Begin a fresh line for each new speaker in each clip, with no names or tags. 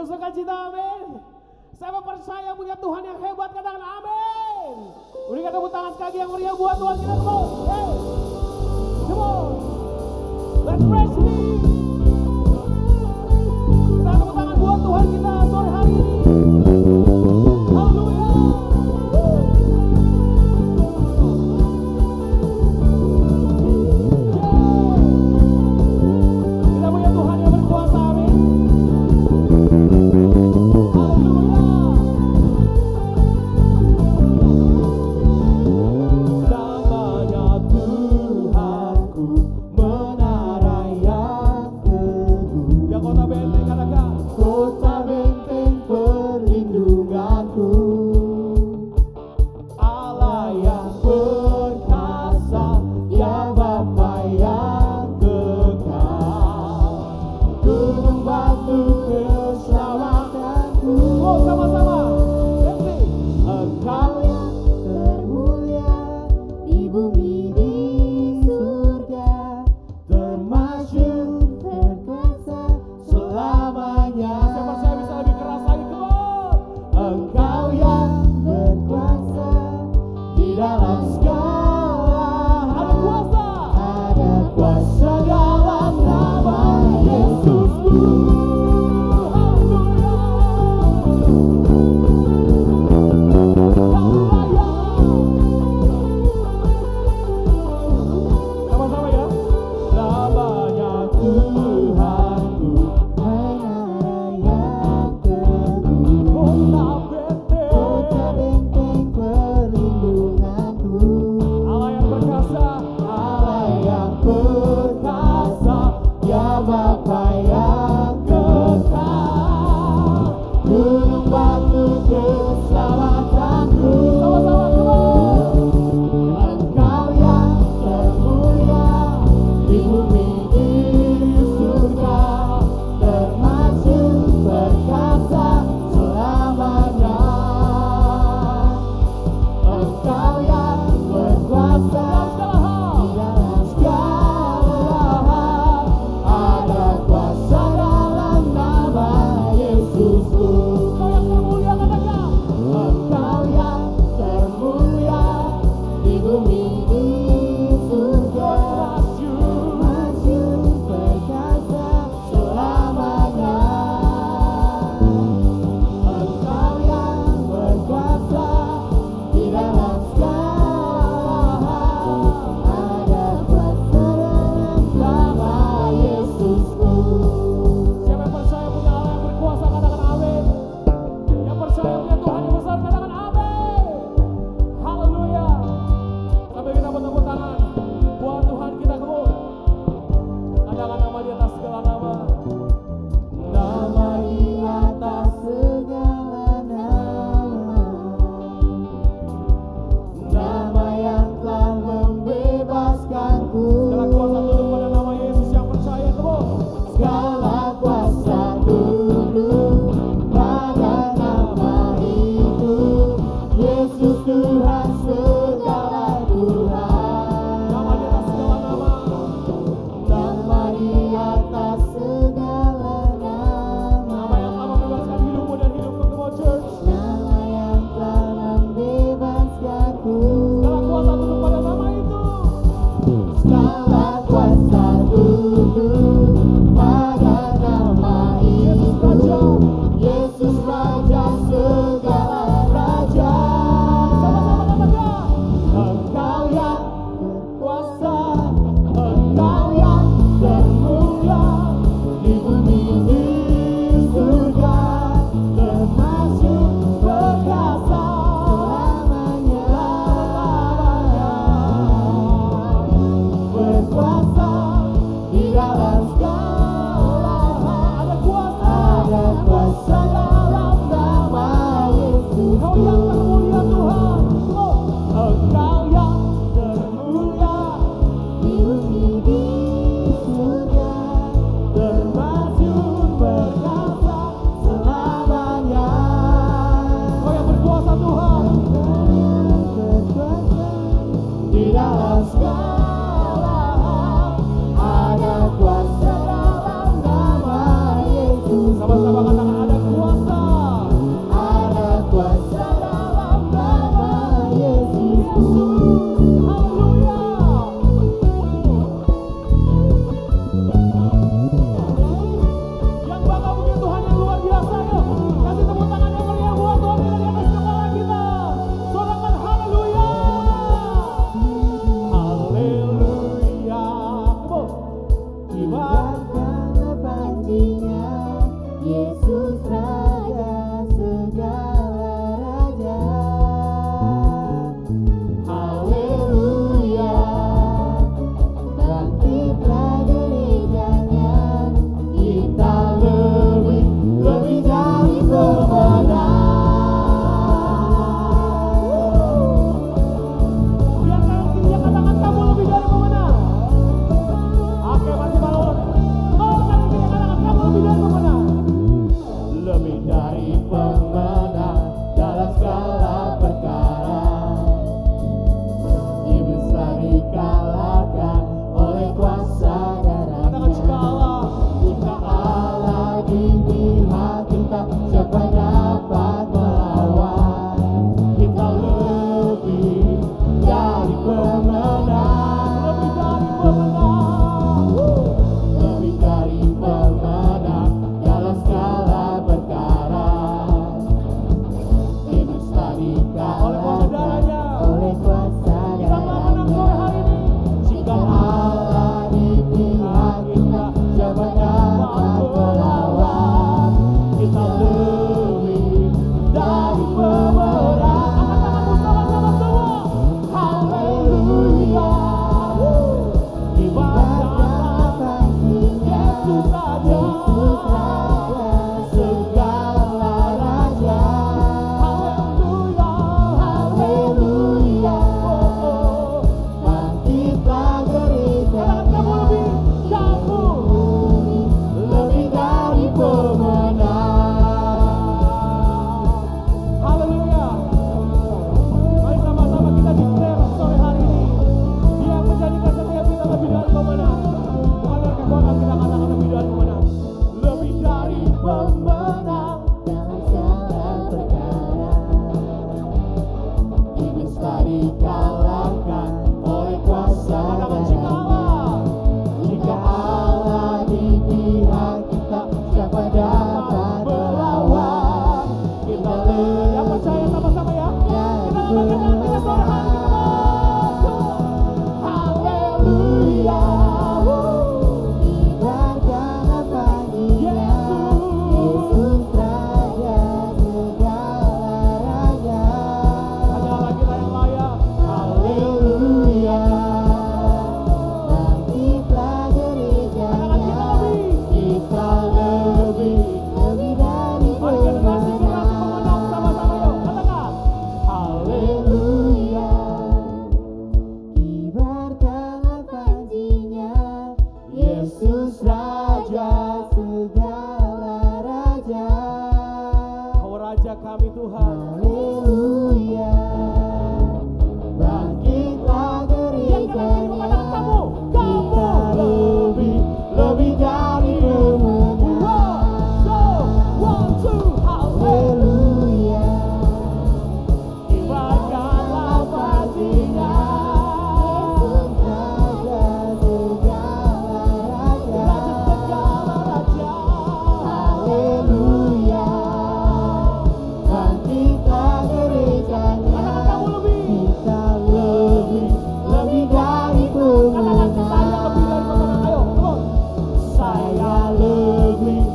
Sukacita, amin. Saya percaya punya Tuhan yang hebat, katakan amin. Berikan tepuk tangan sekali yang meriah buat Tuhan kita, come on. Hey, come on. Let's praise Him. Kita tepuk tangan buat Tuhan kita sore hari ini. Haleluya. Kita punya Tuhan yang berkuasa, amin. pemenang
dalam segala perkara. Iblis telah dikalahkan oleh kuasa darah. Jika Allah di pihak kita, siapa dapat melawan? Kita
yang percaya sama-sama ya. Kita lambaikan dengan suara hati kita. Haleluya.
ibaratkanlah panggilan Yesus Raja segala raja.
Hanyalah kita yang layak.
Haleluya. Bangkitlah gerejanya, kita lebih dari
Mari generasi pemenang sama-sama yuk. Katakan.
Haleluya. Kibarkanlah panjinya, Yesus Raja segala raja.
Kau Raja kami Tuhan.
Haleluya. Bangkitlah gerejanya, kita lebih dari pemenang. Haleluya.
Kibarkanlah panjinya.
Yesus Raja segala raja.
Segala raja.
Haleluya. Bangkitlah gerejanya, kita lebih dari
Katakan
pemenang.
saya lebih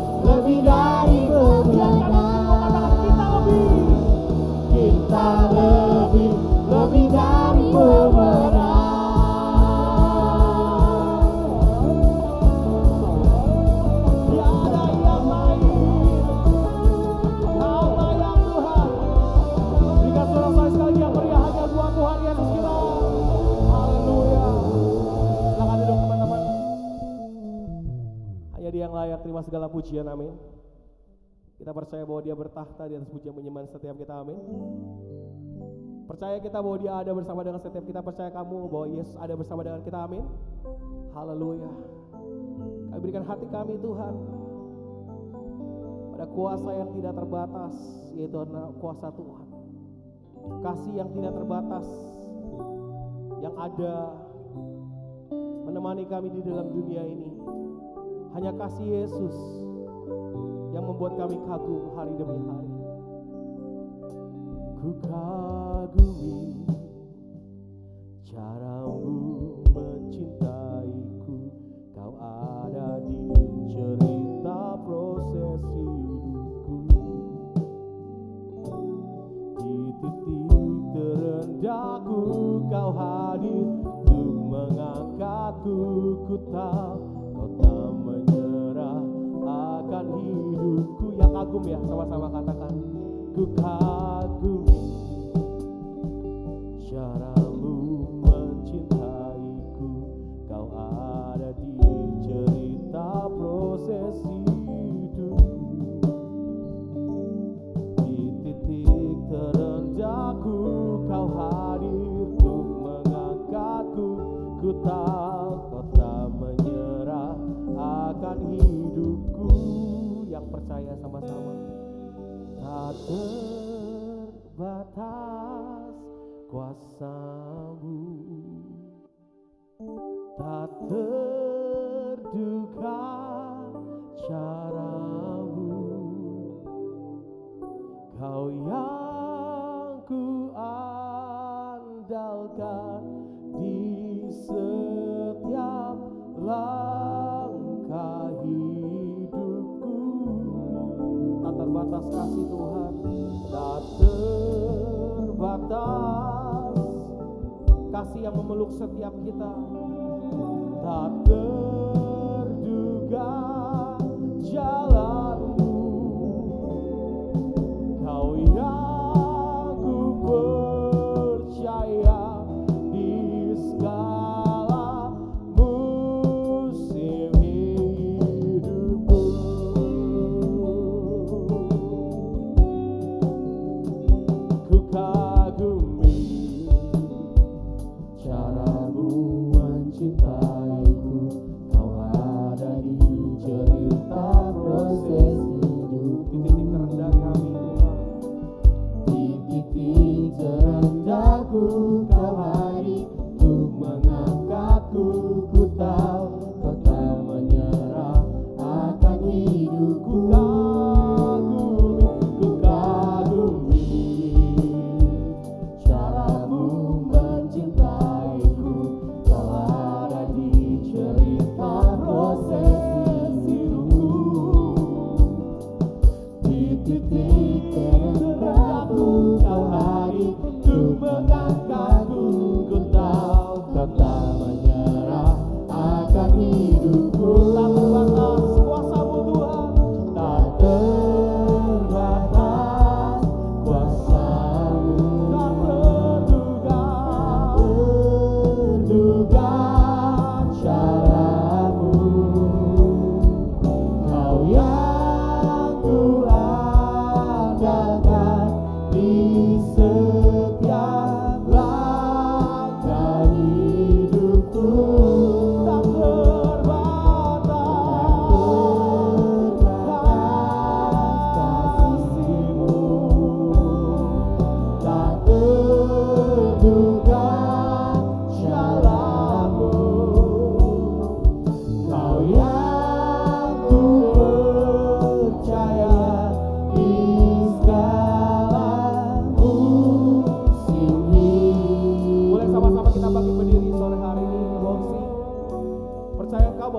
dari pemenang.
Saya lebih dari pemenang.
Kita lebih
dari pemenang.
Tiada yang lain. Kau layak Tuhan. Berikan suara saya sekali yang meriah hanya buat Tuhan Yesus kita. Haleluya. Silakan duduk teman-teman. Hanya Dia yang layak terima segala pujian, amin. Kita percaya bahwa Dia bertakhta di atas pujian penyembahan setiap kita, amin. Percaya kita bahwa Dia ada bersama dengan setiap kita. Percaya kamu bahwa Yesus ada bersama dengan kita, amin. Haleluya. Kami berikan hati kami Tuhan pada kuasa yang tidak terbatas, yaitu kuasa Tuhan. Kasih yang tidak terbatas yang ada menemani kami di dalam dunia ini. Hanya kasih Yesus yang membuat kami kagum hari demi hari. Ku kagumi caramu mencintaiku. Kau ada di cerita proses hidupku. Di titik terendahku kau hadir untuk mengangkatku. Ku tahu kau tak menyerah akan hidupku. Yang kagum ya, sama-sama katakan. Ku kagumi caramu mencintaiku. Kau ada di cerita proses hidupku. Di titik terendahku kau hadir untuk mengangkatku. Ku tahu kau tak menyerah akan hidupku. Yang percaya sama-sama. Tak terbatas kuasa-Mu, tak terduga cara-Mu. Kau yang ku andalkan di setiap langkah hidupku. Tak terbatas kasih Tuhan, tak terbatas kasih yang memeluk setiap kita. Tak terduga jalan-Mu, Kau yang ku percaya di segala musim hidupku. Ku kagumi cara-Mu mencintaiku.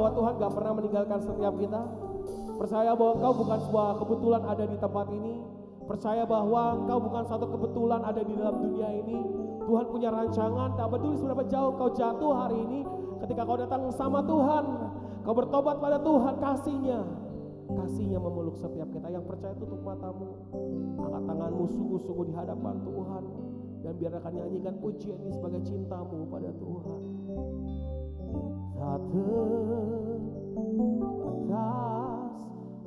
bahwa Tuhan gak pernah meninggalkan setiap kita? Percaya bahwa engkau bukan sebuah kebetulan ada di tempat ini? Percaya bahwa engkau bukan satu kebetulan ada di dalam dunia ini? Tuhan punya rancangan, tak peduli seberapa jauh kau jatuh hari ini. Ketika kau datang sama Tuhan, kau bertobat pada Tuhan, kasihnya memeluk setiap kita. Yang percaya tutup matamu, angkat tanganmu sungguh-sungguh di hadapan Tuhan, dan biarkan nyanyikan pujian ini sebagai cintamu pada Tuhan. Tak terbatas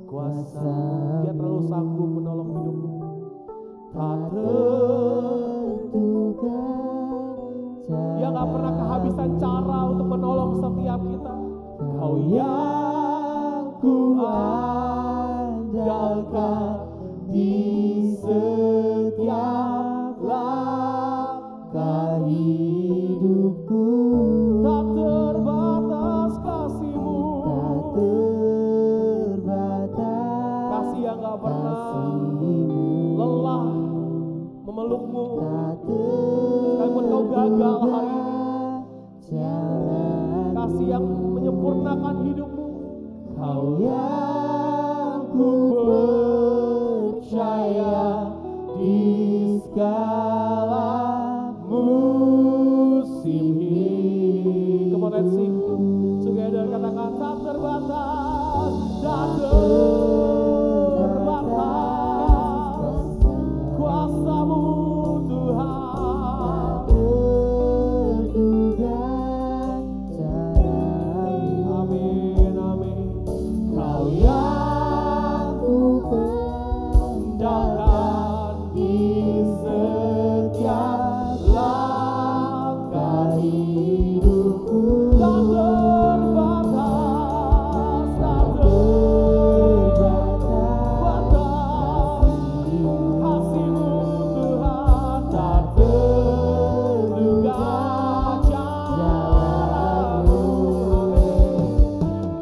kuasa, Dia terlalu sanggup menolong hidupmu. Tak
terduga
Dia gak pernah kehabisan cara untuk menolong setiap kita. Kau yang ku andalkan di setiap langkah
hidupku,
tak terbatas kasih-Mu,
tak terbatas
kasih yang gak pernah
kasih-Mu,
lelah memelukmu.
tak
Sekalipun kau gagal hari ini,
jalan
kasih yang menyempurnakan hidupmu. Kau
yang ku percaya
di segala musim hidup. Come on, let's sing together. Katakan tak terbatas, tak terbatas kuasa-Mu Tuhan.
terduga caramu,
Amin, amin. Kau yang
ku
andalkan di setiap langkah hidupku. Tak terbatas, tak terbatas kasih-Mu Tuhan. Tak terduga jalan-Mu.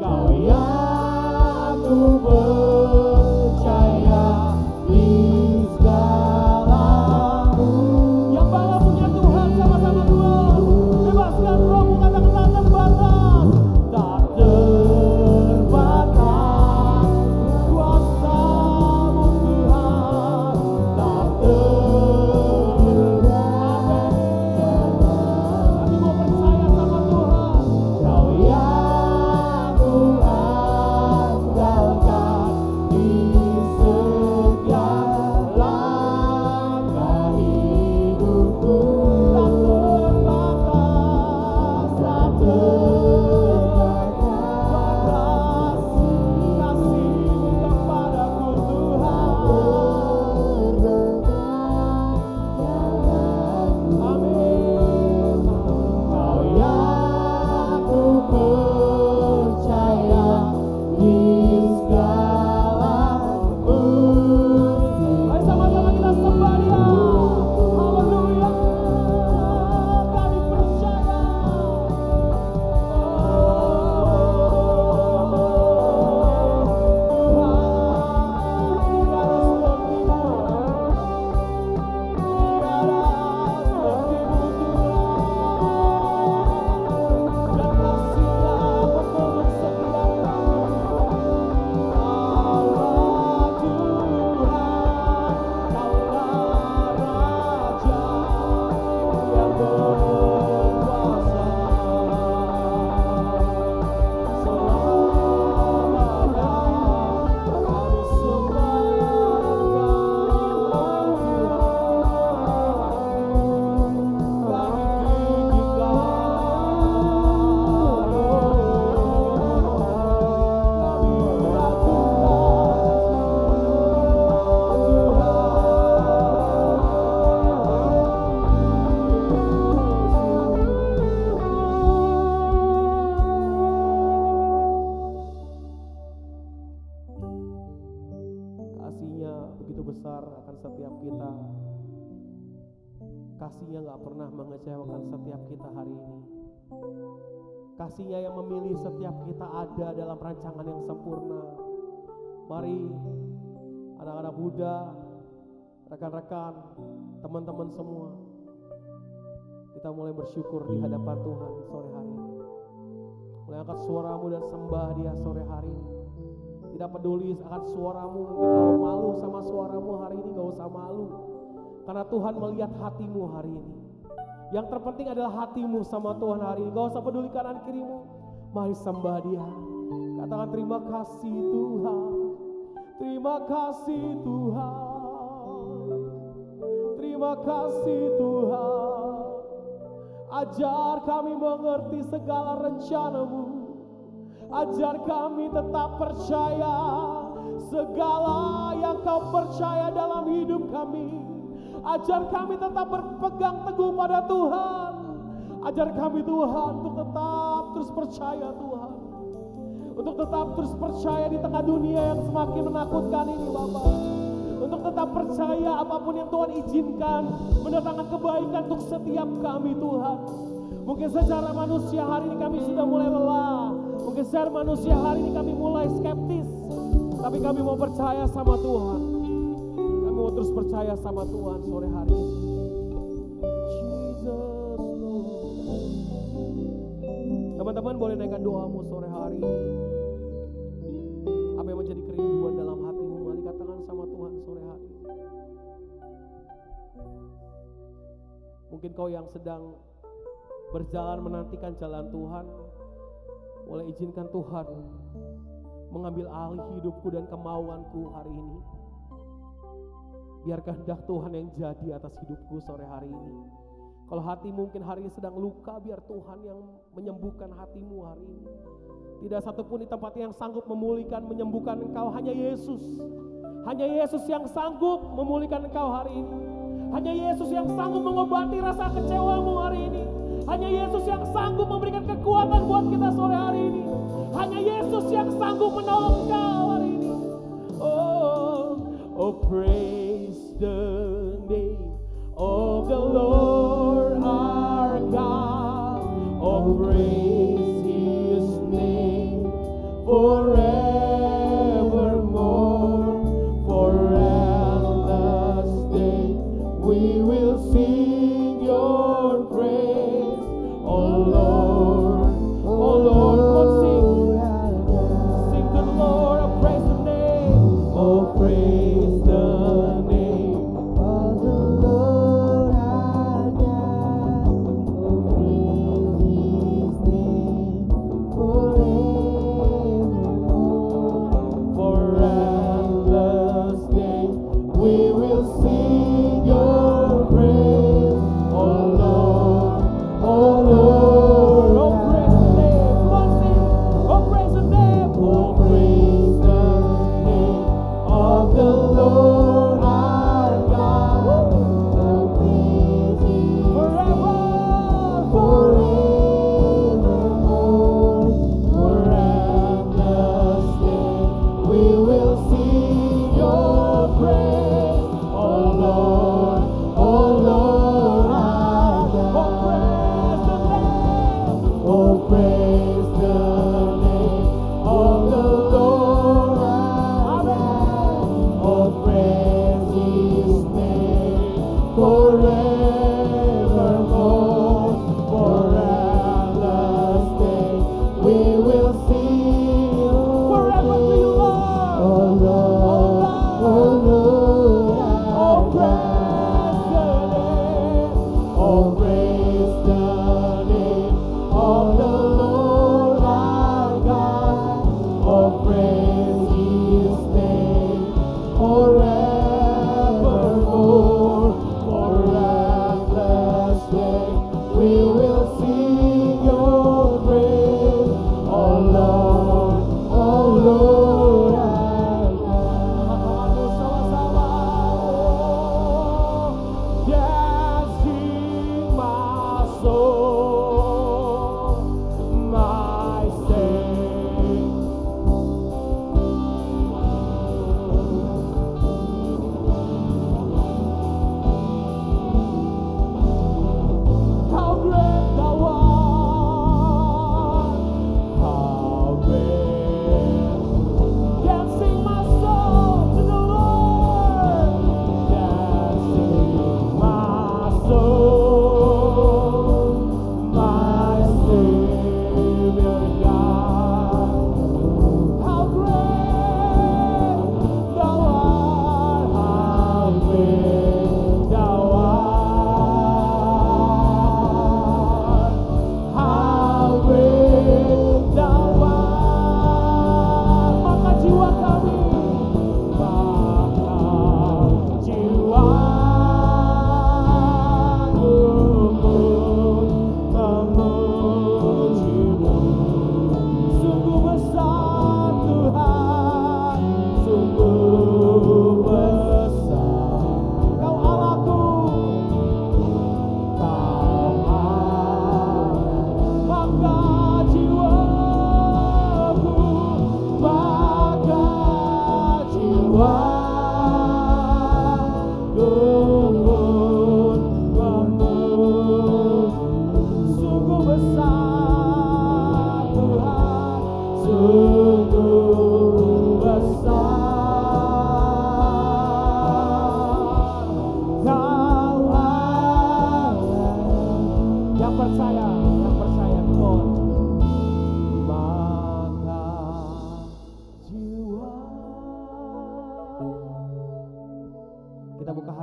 Kau yang ku percaya di segala. Yang bangga punya Tuhan, sama-sama Tuhan. Bebaskan rohmu, katakan tak terbatas. Tak terbatas kuasa-Mu Tuhan. Tak terbatas. Kami mau percaya sama Tuhan. Kau yang ku andalkan di setiap langkah hidupku. Tak terbatas, tak terbatas kasih-Mu kepadaku Tuhan. Amin. Kau yang ku percaya di segala musim. Ayo sama-sama kita sembah Dia. Haleluya. Kami percaya. Kasih-Nya begitu besar akan setiap kita. Kasih-Nya gak pernah mengecewakan setiap kita hari ini. Kasih-Nya yang memilih setiap kita ada dalam rancangan yang sempurna. Mari anak-anak muda, rekan-rekan, teman-teman semua, kita mulai bersyukur di hadapan Tuhan sore hari ini. Mulai angkat suaramu dan sembah Dia sore hari ini. Tidak peduli akan suaramu, mungkin kalau malu sama suaramu hari ini gak usah malu. Karena Tuhan melihat hatimu hari ini. Yang terpenting adalah hatimu sama Tuhan hari ini. Gak usah peduli kanan kirimu. Mari sembah Dia. Katakan terima kasih Tuhan. Terima kasih Tuhan. Terima kasih Tuhan. Ajar kami mengerti segala rencana-Mu. Ajar kami tetap percaya segala yang Kau percaya dalam hidup kami. Ajar kami tetap berpegang teguh pada Tuhan. Ajar kami Tuhan untuk tetap terus percaya Tuhan. Untuk tetap terus percaya di tengah dunia yang semakin menakutkan ini Bapak. Untuk tetap percaya apapun yang Tuhan izinkan mendatangkan kebaikan untuk setiap kami Tuhan. Mungkin secara manusia hari ini kami sudah mulai lelah. Mungkin secara manusia hari ini kami mulai skeptis. Tapi kami mau percaya sama Tuhan. Kami mau terus percaya sama Tuhan sore hari ini. Jesus Lord. Teman-teman boleh naikkan doamu sore hari ini. Apa yang menjadi kerinduan dalam hatimu? Mari katakan sama Tuhan sore hari ini. Mungkin kau yang sedang berjalan menantikan jalan Tuhan, boleh izinkan Tuhan mengambil alih hidupku dan kemauanku hari ini. Biar kehendak Tuhan yang jadi atas hidupku sore hari ini. Kalau hati mungkin hari ini sedang luka, biar Tuhan yang menyembuhkan hatimu hari ini. Tidak satupun di tempat yang sanggup memulihkan, menyembuhkan engkau, hanya Yesus. Hanya Yesus yang sanggup memulihkan engkau hari ini. Hanya Yesus yang sanggup mengobati rasa kecewamu hari ini. Hanya Yesus yang sanggup memberikan kekuatan buat kita sore hari ini. Hanya Yesus yang sanggup menolong kau hari ini. Oh, praise the name of the Lord our God. Oh, praise His name forevermore. For endless days we will sing your praise. Oh Lord, come on, sing to the Lord, oh praise the name, oh praise the name of the Lord our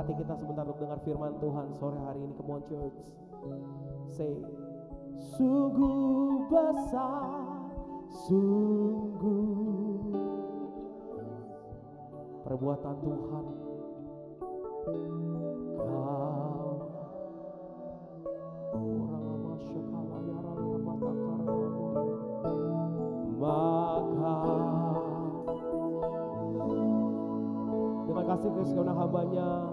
hati kita sebentar untuk dengar firman Tuhan sore hari ini. Come on church. Say, sungguh besar, sungguh perbuatan Tuhan. Kau orang amasya kalaya rama mata karama, maka terima kasih kesekian hambanya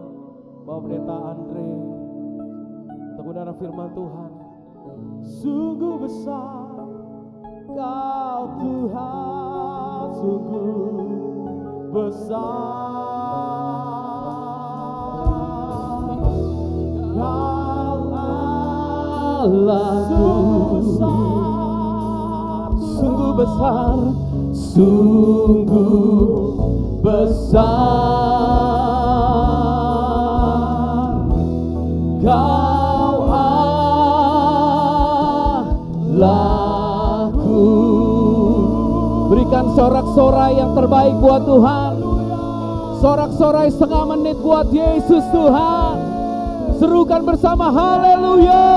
Bapak Pendeta Andre untuk mendengar firman Tuhan. Sungguh besar Kau Tuhan, sungguh besar Kau Allahku, sungguh besar, sungguh besar Kau Allahku. Berikan sorak-sorai yang terbaik buat Tuhan. Sorak-sorai setengah menit buat Yesus Tuhan. Serukan bersama haleluya.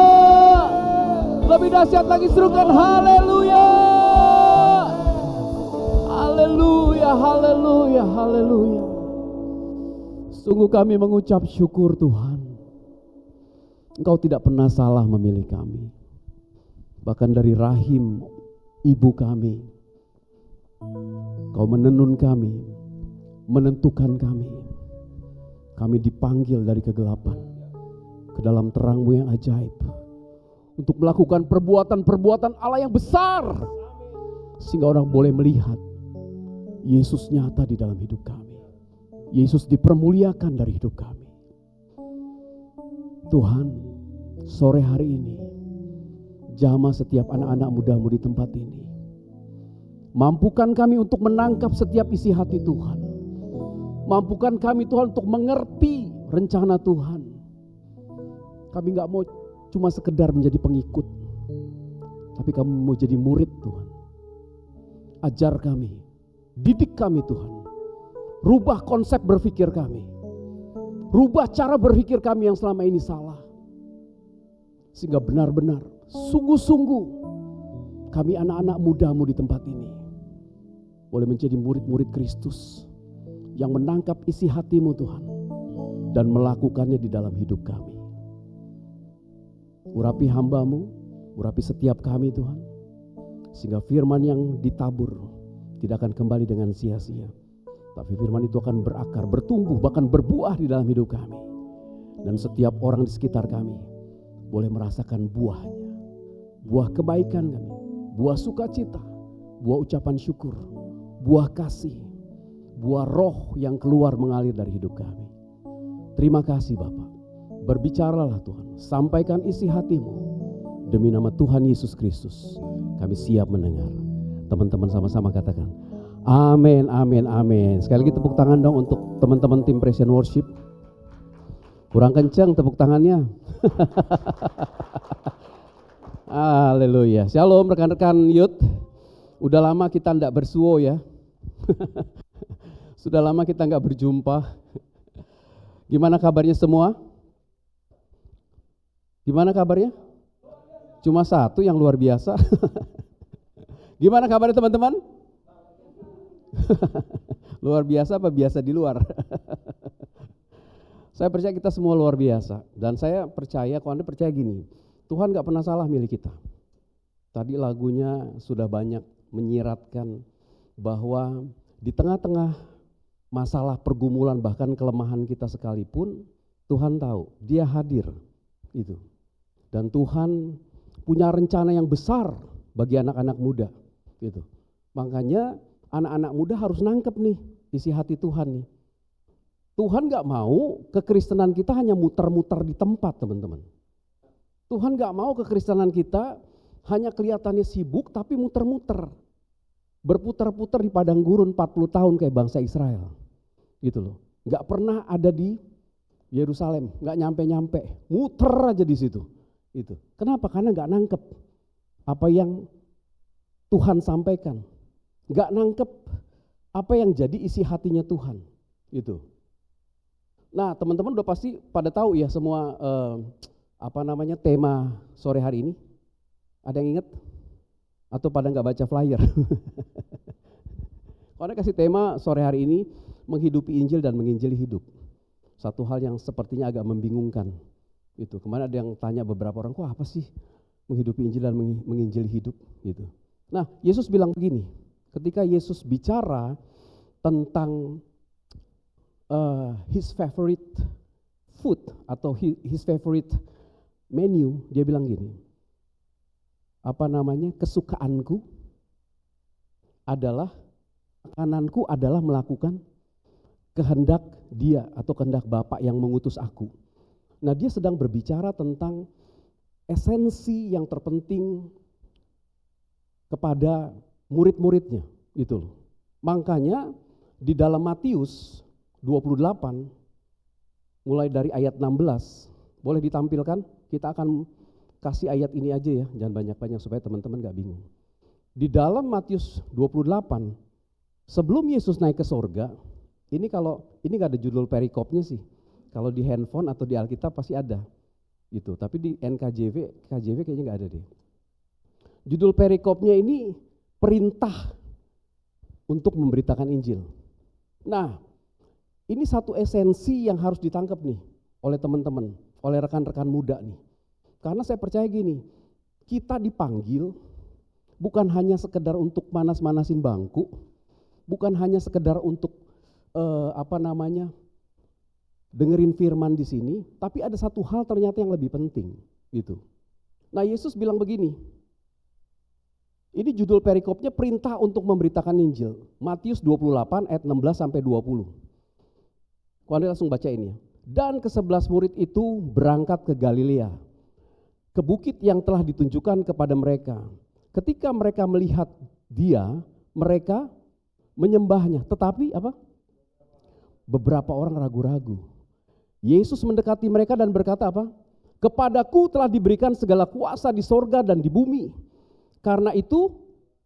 Lebih dahsyat lagi serukan haleluya. Haleluya, haleluya, haleluya. Sungguh kami mengucap syukur Tuhan. Engkau tidak pernah salah memilih kami. Bahkan dari rahim ibu kami, Kau menenun kami, menentukan kami. Kami dipanggil dari kegelapan ke dalam terang-Mu yang ajaib, untuk melakukan perbuatan-perbuatan Allah yang besar, sehingga orang boleh melihat Yesus nyata di dalam hidup kami. Yesus dipermuliakan dari hidup kami. Tuhan, sore hari ini jamah setiap anak-anak muda-Mu di tempat ini. Mampukan kami untuk menangkap setiap isi hati Tuhan. Mampukan kami Tuhan untuk mengerti rencana Tuhan. Kami gak mau cuma sekedar menjadi pengikut, tapi kami mau jadi murid Tuhan. Ajar kami, didik kami Tuhan. Rubah konsep berpikir kami. Rubah cara berpikir kami yang selama ini salah. Sehingga benar-benar, sungguh-sungguh kami anak-anak muda-Mu di tempat ini boleh menjadi murid-murid Kristus yang menangkap isi hati-Mu Tuhan dan melakukannya di dalam hidup kami. Urapi hamba-Mu, urapi setiap kami Tuhan, sehingga firman yang ditabur tidak akan kembali dengan sia-sia, tapi firman itu akan berakar, bertumbuh, bahkan berbuah di dalam hidup kami. Dan setiap orang di sekitar kami boleh merasakan buahnya, buah kebaikan kami, buah sukacita, buah ucapan syukur, buah kasih, buah roh yang keluar mengalir dari hidup kami. Terima kasih Bapa. Berbicaralah Tuhan, sampaikan isi hati-Mu. Demi nama Tuhan Yesus Kristus, kami siap mendengar. Teman-teman sama-sama katakan, amin, amin, amin. Sekali lagi tepuk tangan dong untuk teman-teman tim Praise and Worship. Kurang kencang tepuk tangannya. Haleluya. Shalom rekan-rekan youth. Udah lama kita enggak bersuo ya. Sudah lama kita enggak berjumpa. Gimana kabarnya semua? Gimana kabarnya? Cuma satu yang luar biasa. Gimana kabarnya teman-teman? Luar biasa apa biasa di luar? Saya percaya kita semua luar biasa. Dan saya percaya, kalau Anda percaya gini, Tuhan gak pernah salah milih kita. Tadi lagunya sudah banyak menyiratkan bahwa di tengah-tengah masalah pergumulan bahkan kelemahan kita sekalipun, Tuhan tahu, Dia hadir. Itu. Dan Tuhan punya rencana yang besar bagi anak-anak muda. Gitu. Makanya anak-anak muda harus nangkep nih isi hati Tuhan nih. Tuhan gak mau kekristenan kita hanya muter-muter di tempat teman-teman. Tuhan gak mau kekristenan kita hanya kelihatannya sibuk tapi muter-muter. Berputar-putar di padang gurun 40 tahun kayak bangsa Israel. Gitu loh. Gak pernah ada di Yerusalem, gak nyampe-nyampe. Muter aja di situ. Itu. Kenapa? Karena gak nangkep apa yang Tuhan sampaikan. Gak nangkep apa yang jadi isi hatinya Tuhan. Itu.
Nah, teman-teman udah pasti pada tahu ya semua tema sore hari ini. Ada yang ingat? Atau pada nggak baca flyer? Karena kasih tema sore hari ini menghidupi Injil dan menginjili hidup. Satu hal yang sepertinya agak membingungkan. Gitu. Kemarin ada yang tanya beberapa orang, kok apa sih menghidupi Injil dan menginjili hidup? Gitu. Nah, Yesus bilang begini, ketika Yesus bicara tentang his favorite food atau his favorite menu, dia bilang gini, kesukaanku adalah, makananku adalah melakukan kehendak dia atau kehendak Bapa yang mengutus aku. Nah, dia sedang berbicara tentang esensi yang terpenting kepada murid-muridnya, gitu loh. Makanya di dalam Matius 28 mulai dari ayat 16, boleh ditampilkan? Kita akan kasih ayat ini aja ya, jangan banyak-banyak supaya teman-teman gak bingung. Di dalam Matius 28, sebelum Yesus naik ke sorga, ini gak ada judul perikopnya sih. Kalau di handphone atau di Alkitab pasti ada. Gitu, tapi di KJV kayaknya gak ada deh. Judul perikopnya ini perintah untuk memberitakan Injil. Nah, ini satu esensi yang harus ditangkap nih oleh teman-teman, oleh rekan-rekan muda nih. Karena saya percaya gini, kita dipanggil bukan hanya sekedar untuk manas-manasin bangku, bukan hanya sekedar untuk dengerin firman di sini, tapi ada satu hal ternyata yang lebih penting, gitu. Nah, Yesus bilang begini. Ini judul perikopnya perintah untuk memberitakan Injil. Matius 28 ayat 16 sampai 20. Kau langsung baca ini ya. Dan ke-11 murid itu berangkat ke Galilea, ke bukit yang telah ditunjukkan kepada mereka. Ketika mereka melihat dia, mereka menyembahnya. Tetapi beberapa orang ragu-ragu. Yesus mendekati mereka dan berkata Kepadaku telah diberikan segala kuasa di sorga dan di bumi. Karena itu,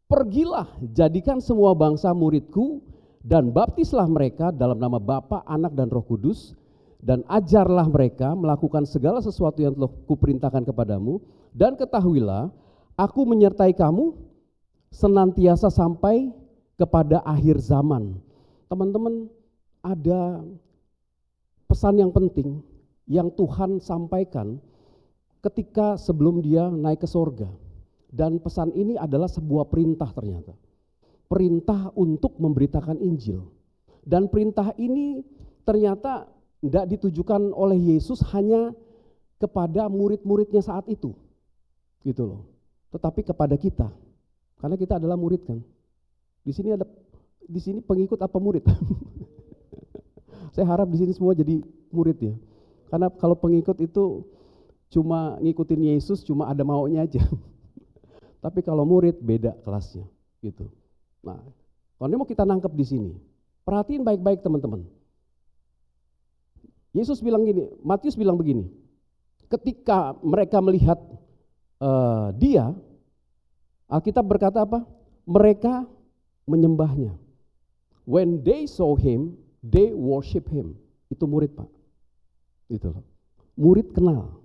pergilah, jadikan semua bangsa muridku, dan baptislah mereka dalam nama Bapa, Anak, dan Roh Kudus, dan ajarlah mereka melakukan segala sesuatu yang telah kuperintahkan kepadamu, dan ketahuilah, aku menyertai kamu senantiasa sampai kepada akhir zaman. Teman-teman, ada pesan yang penting yang Tuhan sampaikan ketika sebelum dia naik ke sorga. Dan pesan ini adalah sebuah perintah ternyata. Perintah untuk memberitakan Injil. Dan perintah ini ternyata tidak ditujukan oleh Yesus hanya kepada murid-muridnya saat itu. Gitu loh. Tetapi kepada kita. Karena kita adalah murid kan. Di sini pengikut apa murid? Saya harap di sini semua jadi murid ya. Karena kalau pengikut itu cuma ngikutin Yesus, cuma ada maunya aja. Tapi kalau murid beda kelasnya, gitu. Nah, kalau ini mau kita nangkep di sini, perhatiin baik-baik teman-teman. Yesus bilang gini, Matius bilang begini, ketika mereka melihat dia, Alkitab berkata mereka menyembahnya. When they saw him, they worship him. Itu murid Pak. Gitu loh. Murid kenal.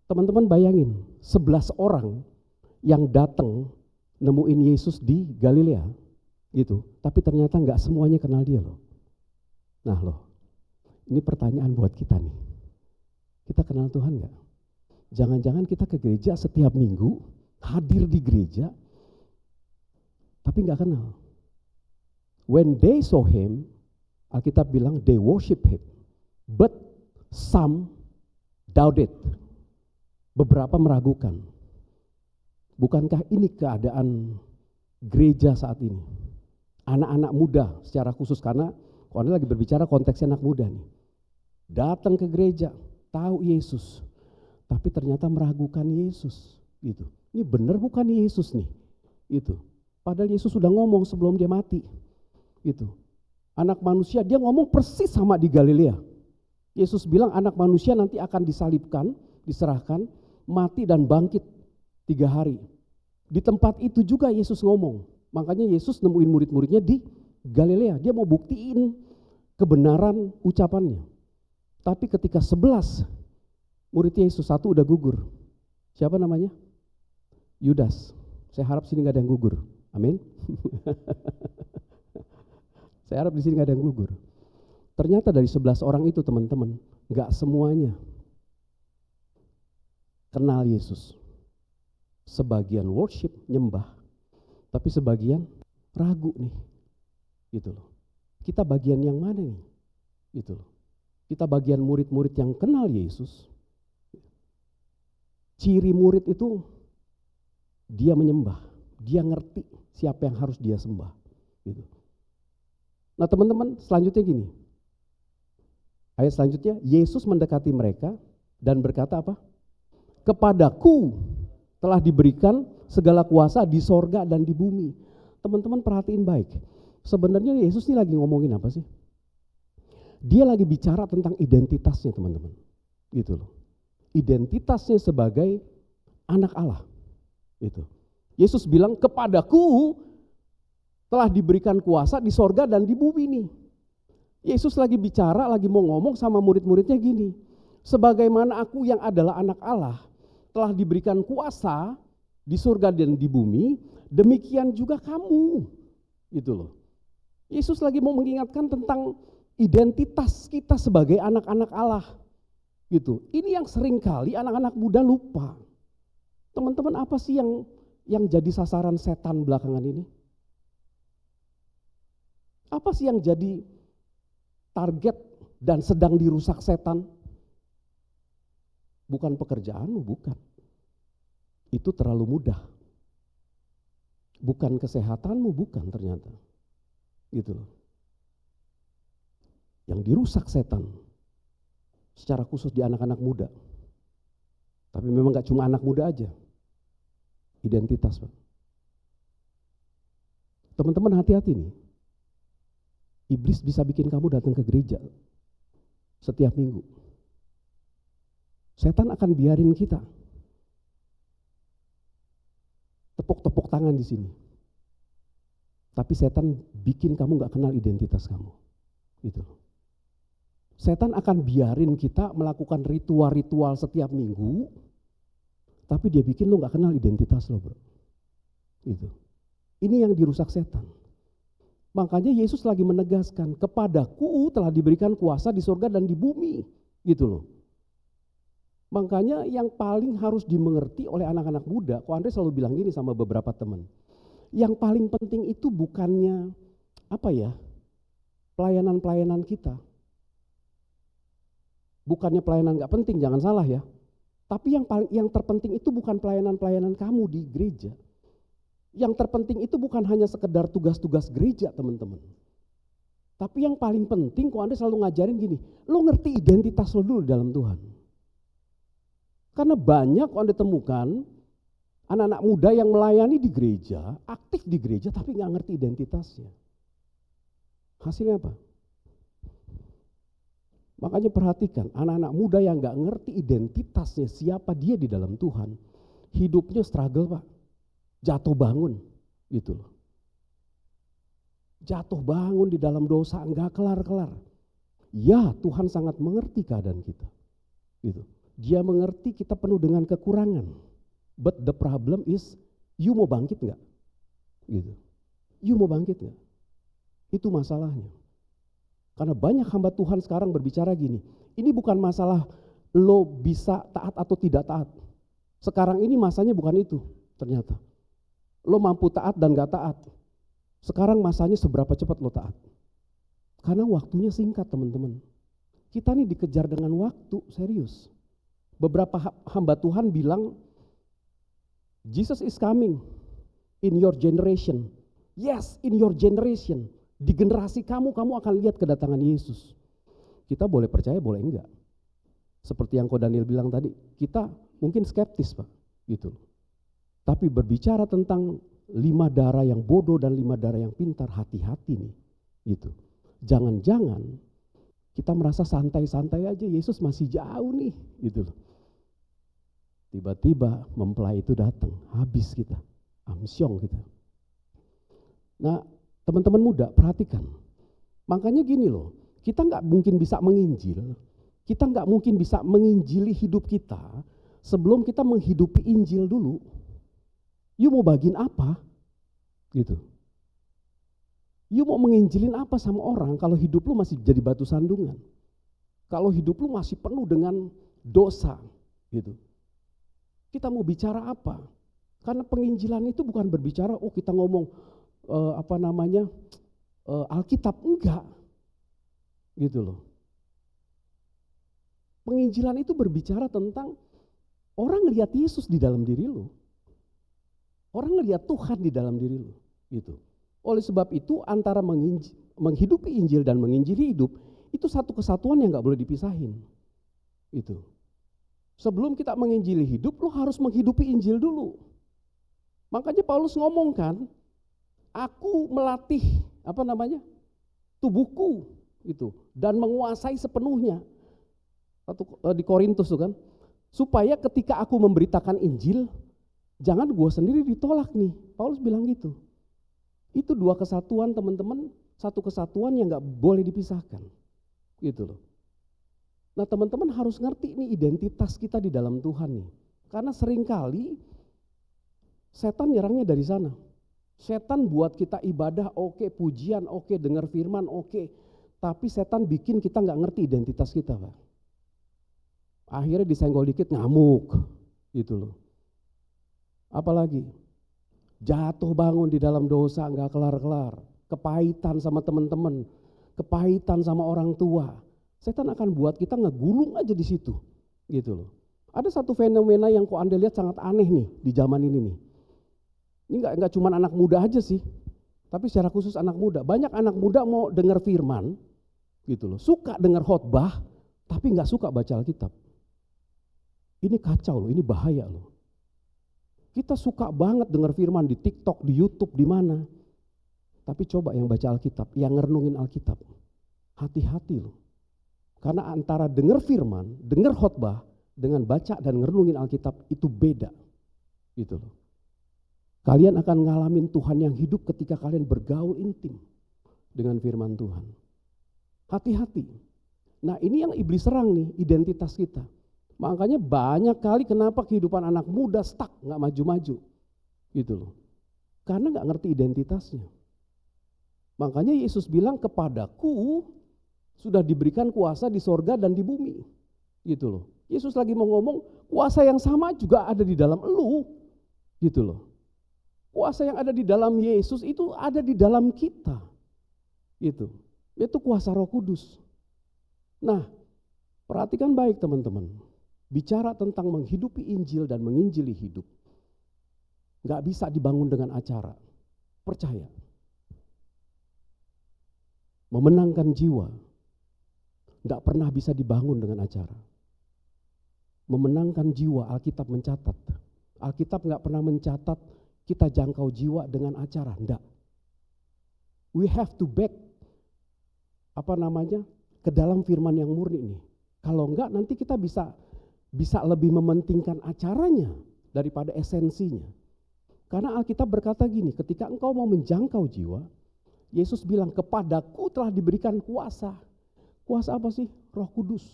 Teman-teman bayangin, 11 orang yang datang nemuin Yesus di Galilea gitu, tapi ternyata nggak semuanya kenal dia loh. Nah loh, ini pertanyaan buat kita nih. Kita kenal Tuhan nggak? Jangan-jangan kita ke gereja setiap minggu, hadir di gereja, tapi nggak kenal. When they saw him, Alkitab bilang they worship him, but some doubted. Beberapa meragukan. Bukankah ini keadaan gereja saat ini? Anak-anak muda secara khusus, karena kalau lagi berbicara konteksnya anak muda nih. Datang ke gereja, tahu Yesus, tapi ternyata meragukan Yesus. Gitu. Ini benar bukan Yesus nih? Itu. Padahal Yesus sudah ngomong sebelum dia mati. Gitu. Anak manusia, dia ngomong persis sama di Galilea. Yesus bilang anak manusia nanti akan disalibkan, diserahkan, mati dan bangkit 3 hari. Di tempat itu juga Yesus ngomong. Makanya Yesus nemuin murid-muridnya di Galilea. Dia mau buktiin kebenaran ucapannya. Tapi ketika 11 murid Yesus, satu udah gugur. Siapa namanya? Yudas. Saya harap sini gak ada yang gugur. Amin. Saya harap di sini gak ada yang gugur. Ternyata dari 11 orang itu teman-teman, gak semuanya kenal Yesus. Sebagian worship, nyembah, tapi sebagian ragu nih. Gitu loh. Kita bagian yang mana nih? Gitu loh. Kita bagian murid-murid yang kenal Yesus. Ciri murid itu dia menyembah, dia ngerti siapa yang harus dia sembah. Gitu. Nah teman-teman, selanjutnya gini. Ayat selanjutnya, Yesus mendekati mereka dan berkata apa? Kepadaku telah diberikan segala kuasa di sorga dan di bumi. Teman-teman perhatiin baik. Sebenarnya Yesus ini lagi ngomongin apa sih? Dia lagi bicara tentang identitasnya teman-teman. Gitu loh. Identitasnya sebagai anak Allah. Gitu. Yesus bilang kepadaku telah diberikan kuasa di sorga dan di bumi nih. Yesus lagi bicara, lagi mau ngomong sama murid-muridnya gini. Sebagaimana aku yang adalah anak Allah telah diberikan kuasa di surga dan di bumi, demikian juga kamu. Gitu loh. Yesus lagi mau mengingatkan tentang identitas kita sebagai anak-anak Allah. Gitu. Ini yang sering kali anak-anak muda lupa. Teman-teman, apa sih yang jadi sasaran setan belakangan ini? Apa sih yang jadi target dan sedang dirusak setan? Bukan pekerjaanmu, bukan. Itu terlalu mudah. Bukan kesehatanmu, bukan ternyata. Gitu loh. Yang dirusak setan secara khusus di anak-anak muda. Tapi memang gak cuma anak muda aja. Identitas, Pak. Teman-teman hati-hati nih. Iblis bisa bikin kamu datang ke gereja setiap minggu. Setan akan biarin kita tepuk-tepuk tangan di sini. Tapi setan bikin kamu gak kenal identitas kamu. Gitu. Setan akan biarin kita melakukan ritual-ritual setiap minggu, tapi dia bikin lo gak kenal identitas lo, bro. Gitu. Ini yang dirusak setan. Makanya Yesus lagi menegaskan, kepadaku telah diberikan kuasa di surga dan di bumi. Gitu loh. Makanya yang paling harus dimengerti oleh anak-anak muda, Ko Andre selalu bilang gini sama beberapa teman. Yang paling penting itu bukannya pelayanan-pelayanan kita. Bukannya pelayanan gak penting, jangan salah ya. Tapi yang terpenting itu bukan pelayanan-pelayanan kamu di gereja. Yang terpenting itu bukan hanya sekedar tugas-tugas gereja, teman-teman. Tapi yang paling penting, kok Anda selalu ngajarin gini, lo ngerti identitas lo dulu dalam Tuhan. Karena banyak kok Anda temukan anak-anak muda yang melayani di gereja, aktif di gereja, tapi gak ngerti identitasnya. Hasilnya apa? Makanya perhatikan, anak-anak muda yang gak ngerti identitasnya siapa dia di dalam Tuhan, hidupnya struggle, Pak. Jatuh bangun, gitu loh. Jatuh bangun di dalam dosa, enggak kelar-kelar. Ya, Tuhan sangat mengerti keadaan kita. Gitu. Dia mengerti kita penuh dengan kekurangan. But the problem is, you mau bangkit enggak? Gitu. You mau bangkit enggak? Itu masalahnya. Karena banyak hamba Tuhan sekarang berbicara gini, ini bukan masalah lo bisa taat atau tidak taat. Sekarang ini masanya bukan itu ternyata. Lo mampu taat dan gak taat. Sekarang masanya seberapa cepat lo taat. Karena waktunya singkat teman-teman. Kita nih dikejar dengan waktu, serius. Beberapa hamba Tuhan bilang, Jesus is coming in your generation. Yes, in your generation. Di generasi kamu akan lihat kedatangan Yesus. Kita boleh percaya, boleh enggak. Seperti yang Ko Daniel bilang tadi, kita mungkin skeptis, Pak. Gitu. Tapi berbicara tentang 5 darah yang bodoh dan 5 darah yang pintar, hati-hati nih. Gitu. Jangan-jangan kita merasa santai-santai aja, Yesus masih jauh nih. Gitu. Tiba-tiba mempelai itu datang, habis kita. Amsyong kita. Nah, teman-teman muda, perhatikan. Makanya gini loh, kita nggak mungkin bisa menginjil Kita nggak mungkin bisa menginjili hidup kita sebelum kita menghidupi Injil dulu. You mau bagiin apa? Gitu. You mau menginjilin apa sama orang kalau hidup lu masih jadi batu sandungan? Kalau hidup lu masih penuh dengan dosa, gitu. Kita mau bicara apa? Karena penginjilan itu bukan berbicara, oh kita ngomong Alkitab, enggak, gitu loh. Penginjilan itu berbicara tentang orang ngelihat Yesus di dalam diri lu, orang ngelihat Tuhan di dalam diri lu, gitu. Oleh sebab itu antara menghidupi Injil dan menginjili hidup itu satu kesatuan yang nggak boleh dipisahin, gitu. Sebelum kita menginjili hidup, lu harus menghidupi Injil dulu. Makanya Paulus ngomong kan, aku melatih tubuhku itu dan menguasai sepenuhnya. Di Korintus tuh kan, supaya ketika aku memberitakan Injil, jangan gue sendiri ditolak nih. Paulus bilang gitu. Itu dua kesatuan teman-teman, satu kesatuan yang nggak boleh dipisahkan, gitu loh. Nah teman-teman harus ngerti nih identitas kita di dalam Tuhan nih. Karena seringkali setan nyerangnya dari sana. Setan buat kita ibadah oke, pujian oke, dengar firman oke. Tapi setan bikin kita gak ngerti identitas kita, Pak. Akhirnya disenggol dikit ngamuk, gitu loh. Apalagi jatuh bangun di dalam dosa gak kelar-kelar. Kepahitan sama teman-teman, kepahitan sama orang tua. Setan akan buat kita ngegulung aja di situ, gitu loh. Ada satu fenomena yang kok Anda lihat sangat aneh nih di zaman ini nih. Ini nggak cuma anak muda aja sih, tapi secara khusus anak muda. Banyak anak muda mau dengar firman, gitu loh. Suka dengar khotbah, tapi nggak suka baca Alkitab. Ini kacau loh, ini bahaya loh. Kita suka banget dengar firman di TikTok, di YouTube, di mana. Tapi coba yang baca Alkitab, yang ngerenungin Alkitab, hati-hati loh. Karena antara dengar firman, dengar khotbah, dengan baca dan ngerenungin Alkitab itu beda, gitu loh. Kalian akan ngalamin Tuhan yang hidup ketika kalian bergaul intim dengan firman Tuhan. Hati-hati. Nah ini yang iblis serang nih, identitas kita. Makanya banyak kali kenapa kehidupan anak muda stuck, gak maju-maju, gitu loh. Karena gak ngerti identitasnya. Makanya Yesus bilang kepadaku sudah diberikan kuasa di sorga dan di bumi, gitu loh. Yesus lagi mau ngomong kuasa yang sama juga ada di dalam elu, gitu loh. Kuasa yang ada di dalam Yesus itu ada di dalam kita, gitu. Itu kuasa Roh Kudus. Nah, perhatikan baik teman-teman. Bicara tentang menghidupi Injil dan menginjili hidup, nggak bisa dibangun dengan acara. Percaya. Memenangkan jiwa nggak pernah bisa dibangun dengan acara. Memenangkan jiwa, Alkitab mencatat. Alkitab nggak pernah mencatat kita jangkau jiwa dengan acara, enggak. We have to back ke dalam firman yang murni nih. Kalau enggak nanti kita bisa lebih mementingkan acaranya daripada esensinya. Karena Alkitab berkata gini, ketika engkau mau menjangkau jiwa, Yesus bilang kepadaku telah diberikan kuasa. Kuasa apa sih? Roh Kudus.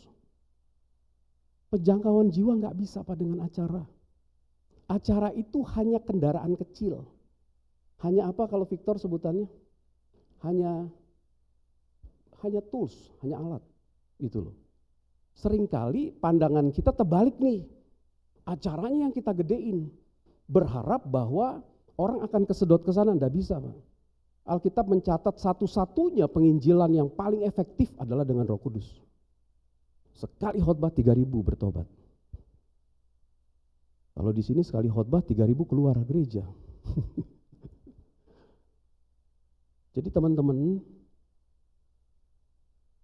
Penjangkauan jiwa nggak bisa apa dengan acara. Acara itu hanya kendaraan kecil. Hanya apa kalau Victor sebutannya? Hanya tools, hanya alat. Gitu loh. Seringkali pandangan kita terbalik nih. Acaranya yang kita gedein. Berharap bahwa orang akan kesedot ke sana, enggak bisa, Pak. Alkitab mencatat satu-satunya penginjilan yang paling efektif adalah dengan Roh Kudus. Sekali khotbah 3.000 bertobat. Kalau di sini sekali khotbah 3.000 keluar gereja. Jadi teman-teman,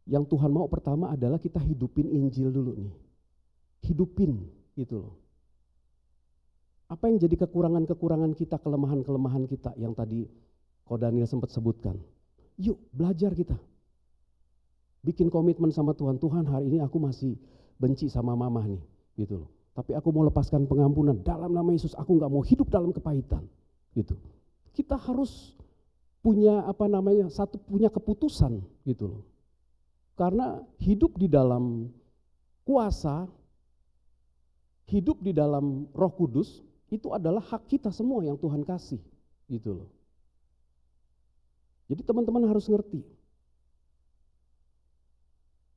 yang Tuhan mau pertama adalah kita hidupin Injil dulu nih. Hidupin gitu loh. Apa yang jadi kekurangan-kekurangan kita, kelemahan-kelemahan kita yang tadi Ko Daniel sempat sebutkan. Yuk belajar kita. Bikin komitmen sama Tuhan. Tuhan hari ini aku masih benci sama mama nih. Gitu loh. Tapi aku mau lepaskan pengampunan. Dalam nama Yesus aku gak mau hidup dalam kepahitan. Gitu. Kita harus punya punya keputusan gitu loh. Karena hidup di dalam kuasa, hidup di dalam Roh Kudus itu adalah hak kita semua yang Tuhan kasih, gitu loh. Jadi teman-teman harus ngerti,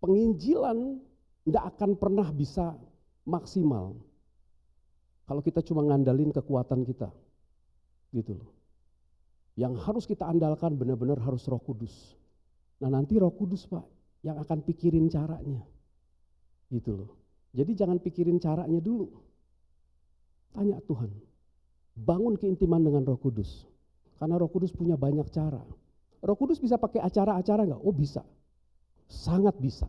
penginjilan tidak akan pernah bisa maksimal kalau kita cuma ngandalin kekuatan kita, gitu loh. Yang harus kita andalkan benar-benar harus Roh Kudus. Nah nanti Roh Kudus Pak yang akan pikirin caranya, gitu loh. Jadi jangan pikirin caranya dulu, tanya Tuhan, bangun keintiman dengan Roh Kudus, karena Roh Kudus punya banyak cara. Roh Kudus bisa pakai acara-acara nggak? Oh bisa, sangat bisa.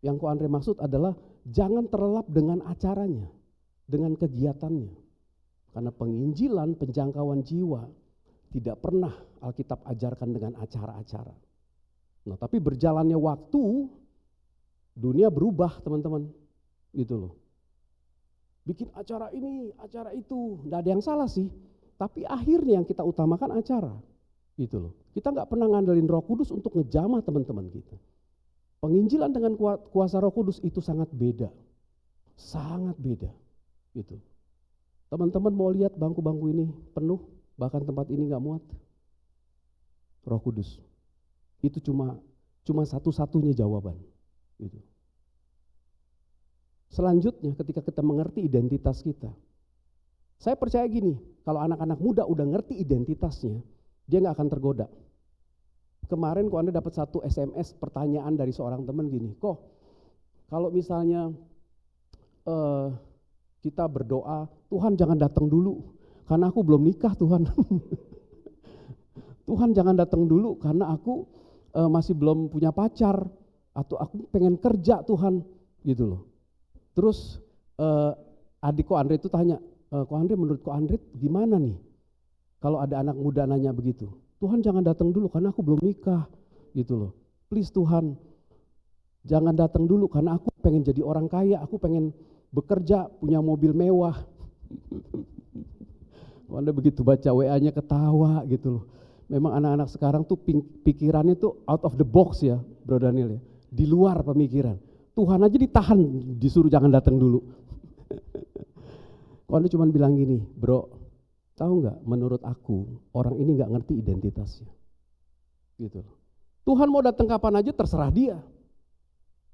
Yang Ko Andre maksud adalah jangan terlelap dengan acaranya, dengan kegiatannya. Karena penginjilan, penjangkauan jiwa tidak pernah Alkitab ajarkan dengan acara-acara. Nah tapi berjalannya waktu, dunia berubah teman-teman, gitu loh. Bikin acara ini, acara itu, nggak ada yang salah sih. Tapi akhirnya yang kita utamakan acara, gitu loh. Kita nggak pernah ngandelin Roh Kudus untuk ngejamah teman-teman kita. Penginjilan dengan kuasa Roh Kudus itu sangat beda, gitu. Teman-teman mau lihat bangku-bangku ini penuh, bahkan tempat ini nggak muat. Roh Kudus itu cuma satu-satunya jawaban, gitu. Selanjutnya ketika kita mengerti identitas kita, saya percaya gini, kalau anak-anak muda udah ngerti identitasnya, dia nggak akan tergoda. Kemarin kok Anda dapat satu SMS pertanyaan dari seorang teman gini, kok kalau misalnya kita berdoa, Tuhan jangan datang dulu karena aku belum nikah Tuhan. Tuhan jangan datang dulu karena aku masih belum punya pacar, atau aku pengen kerja Tuhan, gitu loh. Terus adik Ko Andre itu tanya, Ko Andre menurut Ko Andre gimana nih kalau ada anak muda nanya begitu? Tuhan jangan datang dulu karena aku belum nikah, gitu loh. Please Tuhan, jangan datang dulu karena aku pengen jadi orang kaya, aku pengen bekerja, punya mobil mewah. Ko Andre begitu baca WA-nya ketawa gitu loh. Memang anak-anak sekarang tuh pikirannya tuh out of the box ya, Bro Daniel ya. Di luar pemikiran. Tuhan aja ditahan, disuruh jangan datang dulu. Ko Andre cuma bilang gini, bro, tahu nggak? Menurut aku orang ini nggak ngerti identitasnya, gitu. Tuhan mau datang kapan aja terserah dia.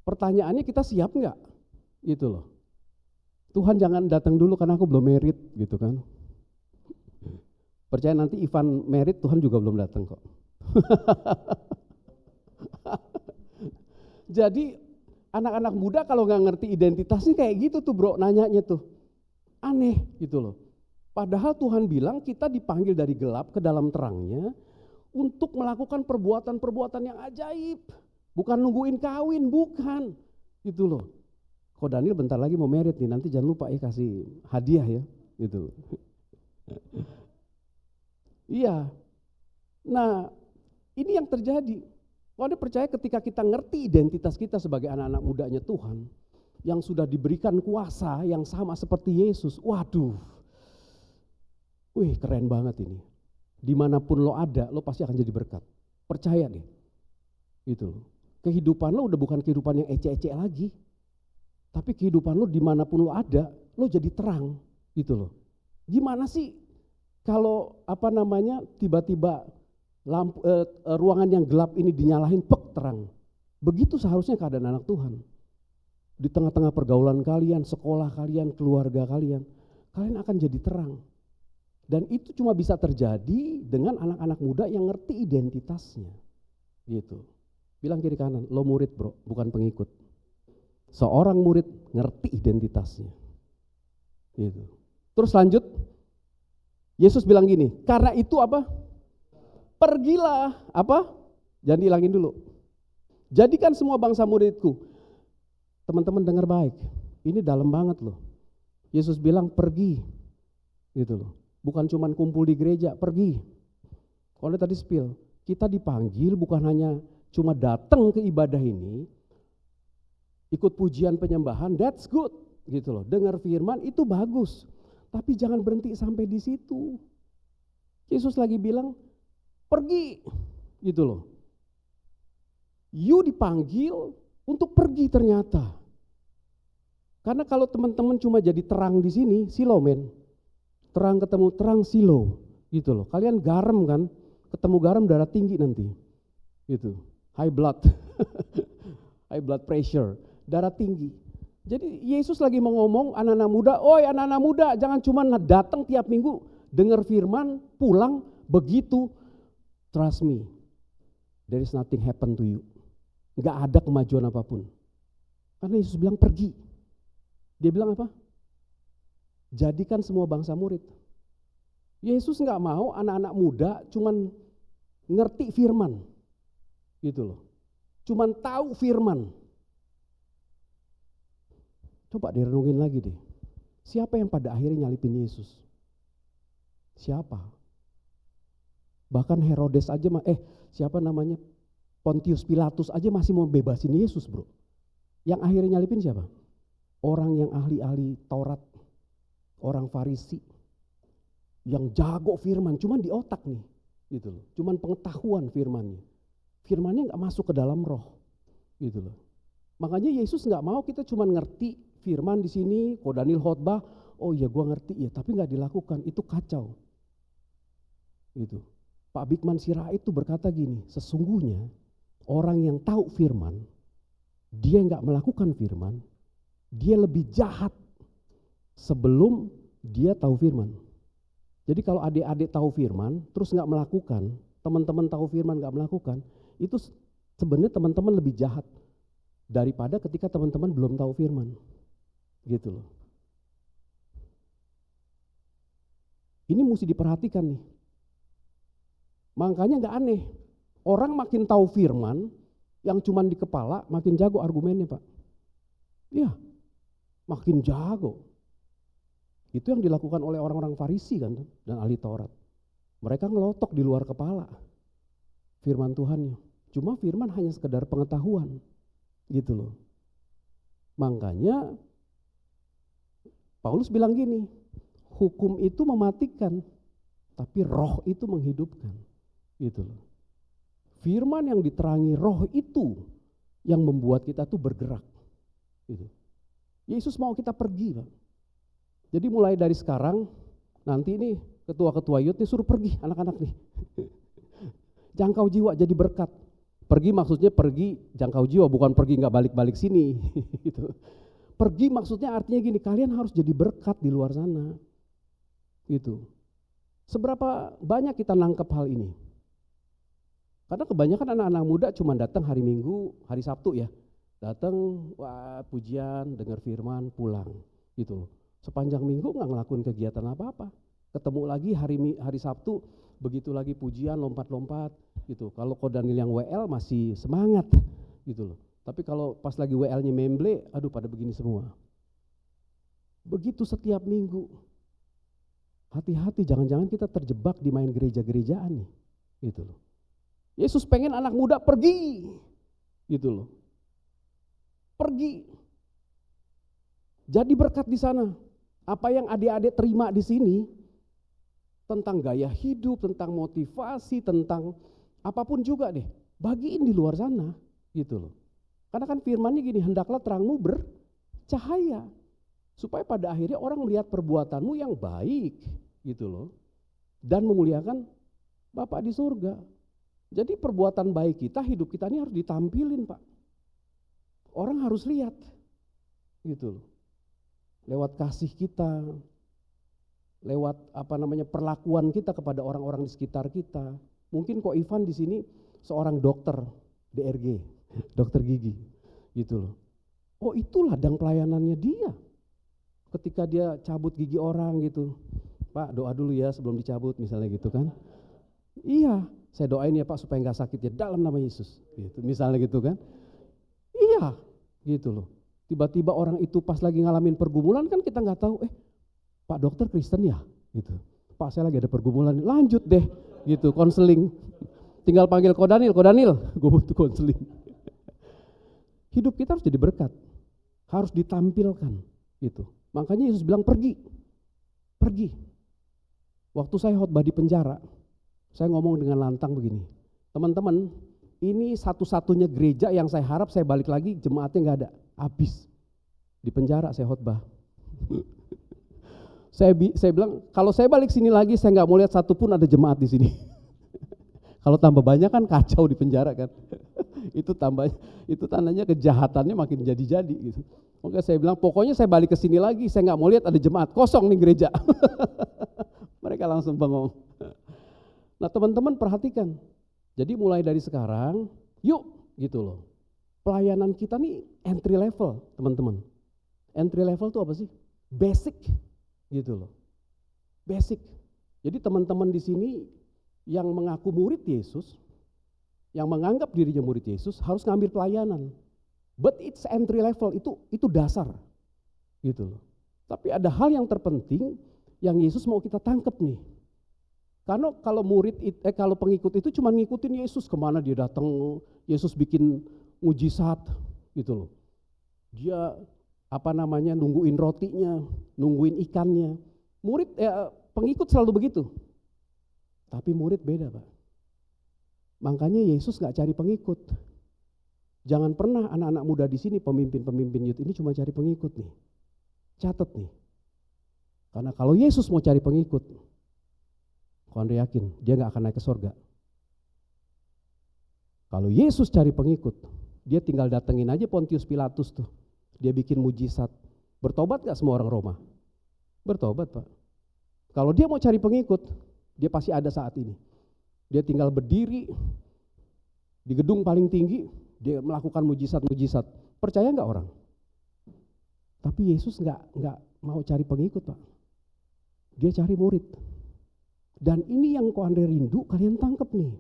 Pertanyaannya kita siap nggak? Gitu loh. Tuhan jangan datang dulu karena aku belum married, gitu kan? Percaya nanti Ivan married Tuhan juga belum datang kok. Jadi anak-anak muda kalau nggak ngerti identitasnya kayak gitu tuh bro, nanyanya tuh aneh gitu loh. Padahal Tuhan bilang kita dipanggil dari gelap ke dalam terangnya untuk melakukan perbuatan-perbuatan yang ajaib. Bukan nungguin kawin, bukan. Gitu loh. Kok Daniel bentar lagi mau married nih, nanti jangan lupa ya kasih hadiah ya. Gitu. Iya. Nah ini yang terjadi. Kok Anda percaya ketika kita ngerti identitas kita sebagai anak-anak mudanya Tuhan, yang sudah diberikan kuasa yang sama seperti Yesus, waduh. Wih keren banget ini. Dimanapun lo ada, lo pasti akan jadi berkat. Percaya deh. Gitu. Kehidupan lo udah bukan kehidupan yang ece-ece lagi. Tapi kehidupan lo dimanapun lo ada, lo jadi terang. Gitu loh. Gimana sih kalau tiba-tiba ruangan yang gelap ini dinyalahin, pek terang. Begitu seharusnya keadaan anak Tuhan. Di tengah-tengah pergaulan kalian, sekolah kalian, keluarga kalian akan jadi terang. Dan itu cuma bisa terjadi dengan anak-anak muda yang ngerti identitasnya. Gitu. Bilang kiri kanan, lo murid bro, bukan pengikut. Seorang murid ngerti identitasnya. Gitu. Terus lanjut, Yesus bilang gini, karena itu apa? Pergilah, apa? Jangan dihilangin dulu. Jadikan semua bangsa muridku. Teman-teman dengar baik, ini dalam banget loh. Yesus bilang pergi, gitu loh. Bukan cuma kumpul di gereja, pergi. Kalau tadi spill, kita dipanggil bukan hanya cuma datang ke ibadah ini, ikut pujian penyembahan, that's good, gitu loh. Dengar firman itu bagus, tapi jangan berhenti sampai di situ. Yesus lagi bilang, pergi, gitu loh. You dipanggil untuk pergi ternyata. Karena kalau teman-teman cuma jadi terang di sini, silo men. Terang ketemu terang, silo. Gitu loh. Kalian garam kan, ketemu garam darah tinggi nanti. Gitu. High blood. High blood pressure, darah tinggi. Jadi Yesus lagi mau ngomong anak-anak muda, oi anak-anak muda, jangan cuma datang tiap minggu, dengar firman, pulang, begitu. Trust me, there is nothing happen to you. Gak ada kemajuan apapun. Karena Yesus bilang pergi. Dia bilang apa? Jadikan semua bangsa murid. Yesus gak mau anak-anak muda cuman ngerti firman. Gitu loh. Cuman tahu firman. Coba direnungin lagi deh. Siapa yang pada akhirnya nyalipin Yesus? Siapa? Bahkan Herodes aja, siapa namanya? Pontius Pilatus aja masih mau bebasin Yesus, bro. Yang akhirnya nyalipin siapa? Orang yang ahli-ahli Taurat. Orang Farisi. Yang jago firman, cuman di otak nih. Gitu loh. Cuman pengetahuan firmannya. Firmannya gak masuk ke dalam roh. Gitu loh. Makanya Yesus gak mau kita cuman ngerti firman di sini, kok Daniel khotbah, oh iya gua ngerti ya, tapi gak dilakukan, itu kacau. Gitu. Pak Bikman Sirait itu berkata gini, sesungguhnya orang yang tahu firman, dia gak melakukan firman, dia lebih jahat sebelum dia tahu firman. Jadi kalau adik-adik tahu firman, terus gak melakukan, teman-teman tahu firman gak melakukan, itu sebenarnya teman-teman lebih jahat daripada ketika teman-teman belum tahu firman. Gitu loh. Ini mesti diperhatikan nih. Makanya gak aneh. Orang makin tahu firman, yang cuman di kepala makin jago argumennya, Pak. Iya, makin jago. Itu yang dilakukan oleh orang-orang Farisi kan, dan ahli Taurat. Mereka ngelotok di luar kepala firman Tuhannya. Cuma firman hanya sekedar pengetahuan. Gitu loh. Makanya Paulus bilang gini, hukum itu mematikan, tapi roh itu menghidupkan. Gitu loh. Firman yang diterangi roh itu yang membuat kita tuh bergerak. Gitu. Yesus mau kita pergi, Pak. Jadi mulai dari sekarang, nanti ini ketua-ketua youth nih suruh pergi anak-anak nih. Jangkau jiwa jadi berkat. Pergi maksudnya pergi jangkau jiwa, bukan pergi gak balik-balik sini. Gitu. Pergi maksudnya artinya gini, kalian harus jadi berkat di luar sana. Gitu. Seberapa banyak kita nangkep hal ini? Karena kebanyakan anak-anak muda cuma datang hari Minggu, hari Sabtu ya. Datang, wah pujian, dengar firman, pulang. Gitu. Sepanjang minggu gak ngelakuin kegiatan apa-apa. Ketemu lagi hari Sabtu, begitu lagi pujian, lompat-lompat. Gitu. Kalau Daniel yang WL masih semangat. Gitu loh. Tapi kalau pas lagi WL-nya memble, aduh pada begini semua. Begitu setiap minggu. Hati-hati, jangan-jangan kita terjebak di main gereja-gerejaan nih. Gitu loh. Yesus pengen anak muda pergi. Gitu loh. Pergi. Jadi berkat di sana. Apa yang adik-adik terima di sini, tentang gaya hidup, tentang motivasi, tentang apapun juga deh. Bagiin di luar sana. Gitu loh. Karena kan firmannya gini, hendaklah terangmu bercahaya. Supaya pada akhirnya orang melihat perbuatanmu yang baik. Gitu loh. Dan memuliakan Bapa di surga. Jadi perbuatan baik kita, hidup kita ini harus ditampilin, Pak. Orang harus lihat. Gitu loh. Lewat kasih kita. Lewat perlakuan kita kepada orang-orang di sekitar kita. Mungkin kok Ivan di sini seorang dokter DRG. Dokter gigi, gitu loh. Oh itu ladang pelayanannya dia. Ketika dia cabut gigi orang gitu, Pak doa dulu ya sebelum dicabut misalnya gitu kan. Iya, saya doain ya Pak supaya gak sakit ya dalam nama Yesus. Gitu, misalnya gitu kan. Iya, gitu loh. Tiba-tiba orang itu pas lagi ngalamin pergumulan kan kita gak tahu, Pak dokter Kristen ya? Gitu. Pak saya lagi ada pergumulan, lanjut deh gitu, konseling. Tinggal panggil Ko Daniel, gue butuh konseling. Hidup kita harus jadi berkat, harus ditampilkan gitu. Makanya Yesus bilang pergi. Waktu saya khotbah di penjara, saya ngomong dengan lantang begini, teman-teman, ini satu-satunya gereja yang saya harap saya balik lagi jemaatnya nggak ada, habis. Di penjara saya khotbah. Saya bilang, kalau saya balik sini lagi, saya nggak mau lihat satupun ada jemaat di sini. Kalau tambah banyak kan kacau di penjara kan. Itu tandanya kejahatannya makin jadi-jadi gitu. Oke, saya bilang, pokoknya saya balik ke sini lagi, saya nggak mau lihat ada jemaat, kosong nih gereja. Mereka langsung bengong. Nah teman-teman perhatikan, jadi mulai dari sekarang, yuk gitu loh. Pelayanan kita nih entry level teman-teman. Entry level itu apa sih? Basic gitu loh. Basic. Jadi teman-teman di sini yang mengaku murid Yesus, yang menganggap dirinya murid Yesus harus ngambil pelayanan. But it's entry level, itu dasar gitu loh. Tapi ada hal yang terpenting yang Yesus mau kita tangkap nih. Karena kalau kalau pengikut itu cuma ngikutin Yesus, kemana dia datang, Yesus bikin mujizat gitu loh. Dia nungguin rotinya, nungguin ikannya. Pengikut selalu begitu. Tapi murid beda, Pak. Makanya Yesus gak cari pengikut. Jangan pernah anak-anak muda di sini, pemimpin-pemimpin youth ini cuma cari pengikut nih. Catat nih. Karena kalau Yesus mau cari pengikut, kau Andre yakin dia gak akan naik ke surga. Kalau Yesus cari pengikut, dia tinggal datengin aja Pontius Pilatus tuh. Dia bikin mujizat. Bertobat gak semua orang Roma? Bertobat, Pak. Kalau dia mau cari pengikut, dia pasti ada saat ini. Dia tinggal berdiri di gedung paling tinggi, dia melakukan mujizat-mujizat. Percaya nggak orang? Tapi Yesus nggak mau cari pengikut, Pak. Dia cari murid. Dan ini yang kau Andre rindu, kalian tangkap nih.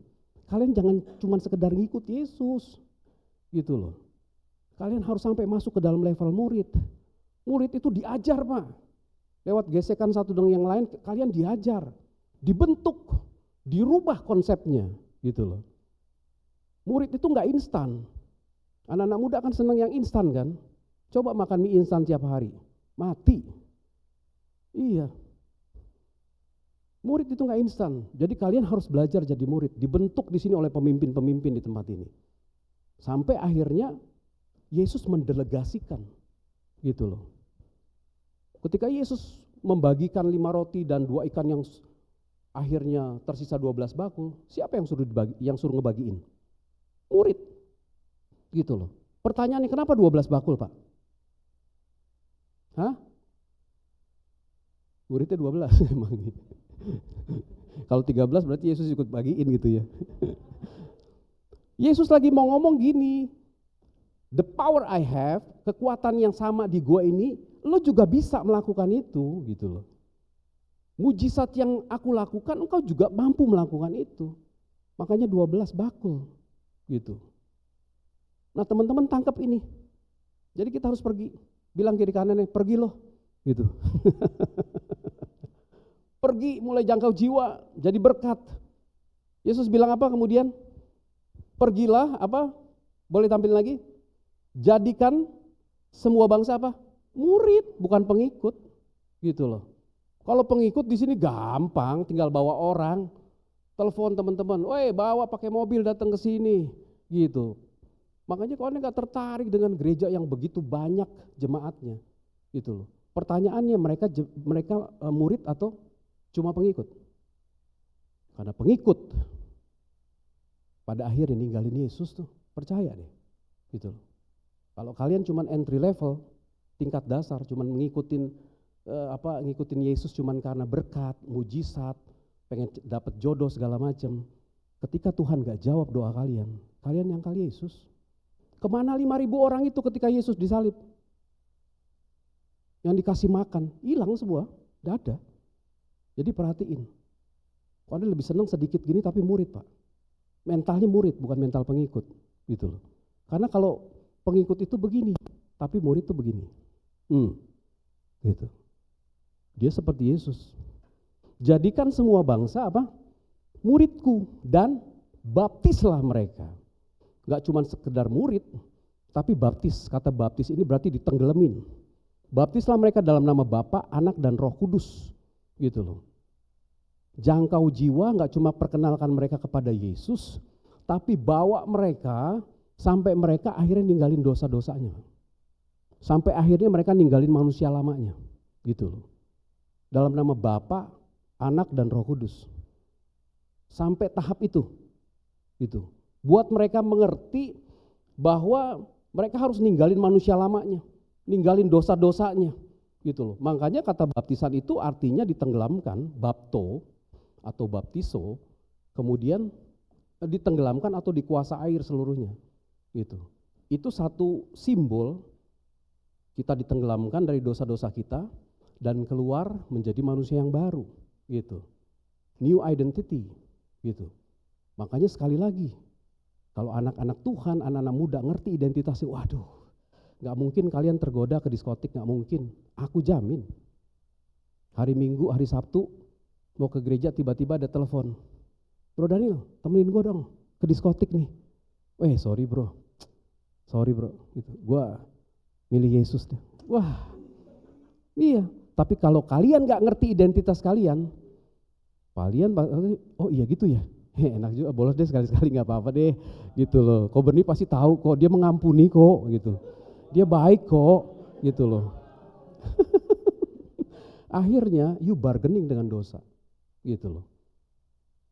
Kalian jangan cuma sekedar ngikut Yesus, gitu loh. Kalian harus sampai masuk ke dalam level murid. Murid itu diajar, Pak. Lewat gesekan satu dengan yang lain, kalian diajar, dibentuk, dirubah konsepnya, gitu loh. Murid itu nggak instan. Anak-anak muda kan senang yang instan kan. Coba makan mie instan tiap hari, mati. Iya. Murid itu nggak instan. Jadi kalian harus belajar jadi murid. Dibentuk di sini oleh pemimpin-pemimpin di tempat ini. Sampai akhirnya Yesus mendelegasikan, gitu loh. Ketika Yesus membagikan 5 roti dan 2 ikan yang akhirnya tersisa 12 bakul, siapa yang suruh ngebagiin? Murid, gitu loh. Pertanyaannya kenapa 12 bakul, Pak? Hah? Muridnya 12 emang. Kalau 13 berarti Yesus ikut bagiin gitu ya. Yesus lagi mau ngomong gini, the power I have, kekuatan yang sama di gua ini, lo juga bisa melakukan itu, gitu loh. Mujizat yang aku lakukan, engkau juga mampu melakukan itu. Makanya 12 bakul, gitu. Nah teman-teman tangkap ini. Jadi kita harus pergi, bilang kiri kanannya, pergi loh, gitu. Pergi mulai jangkau jiwa, jadi berkat. Yesus bilang apa kemudian? Pergilah, apa? Boleh tampil lagi? Jadikan semua bangsa apa? Murid, bukan pengikut, gitu loh. Kalau pengikut di sini gampang, tinggal bawa orang, telepon teman-teman, bawa pakai mobil datang ke sini, gitu. Makanya kalau nggak tertarik dengan gereja yang begitu banyak jemaatnya, gitu loh. Pertanyaannya mereka murid atau cuma pengikut? Karena pengikut pada akhirnya ninggalin Yesus tuh, percaya deh, gitu loh. Kalau kalian cuma entry level, tingkat dasar, cuma ngikutin Yesus cuman karena berkat, mujizat, pengen dapat jodoh segala macam. Ketika Tuhan gak jawab doa kalian nyangkal Yesus. Kemana 5.000 orang itu ketika Yesus disalib? Yang dikasih makan, hilang semua, gak ada. Jadi perhatiin, kok ada lebih senang sedikit gini tapi murid, Pak. Mentalnya murid, bukan mental pengikut, gitu loh. Karena kalau pengikut itu begini, tapi murid itu begini. Gitu. Dia seperti Yesus. Jadikan semua bangsa apa? Muridku dan baptislah mereka. Gak cuma sekedar murid, tapi baptis. Kata baptis ini berarti ditenggelamin. Baptislah mereka dalam nama Bapa, Anak dan Roh Kudus. Gitu loh. Jangkau jiwa gak cuma perkenalkan mereka kepada Yesus, tapi bawa mereka sampai mereka akhirnya ninggalin dosa-dosanya. Sampai akhirnya mereka ninggalin manusia lamanya. Gitu loh. Dalam nama Bapa, Anak dan Roh Kudus. Sampai tahap itu. Gitu. Buat mereka mengerti bahwa mereka harus ninggalin manusia lamanya, ninggalin dosa-dosanya. Gitu loh. Makanya kata baptisan itu artinya ditenggelamkan, bapto atau baptiso, kemudian ditenggelamkan atau dikuasa air seluruhnya. Gitu. Itu satu simbol kita ditenggelamkan dari dosa-dosa kita dan keluar menjadi manusia yang baru, gitu. New identity, gitu. Makanya sekali lagi, kalau anak-anak Tuhan, anak-anak muda ngerti identitasnya, waduh, gak mungkin kalian tergoda ke diskotik, gak mungkin. Aku jamin. Hari Minggu, hari Sabtu, mau ke gereja tiba-tiba ada telepon. Bro Daniel, temenin gue dong ke diskotik nih. Sorry bro, gitu. Gua milih Yesus deh. Wah, iya. Tapi kalau kalian gak ngerti identitas kalian, oh iya gitu ya. Enak juga, bolos deh sekali-sekali gak apa-apa deh. Gitu loh. Ko Berni pasti tahu kok, dia mengampuni kok, gitu. Dia baik kok, gitu loh. Akhirnya you bargaining dengan dosa, gitu loh.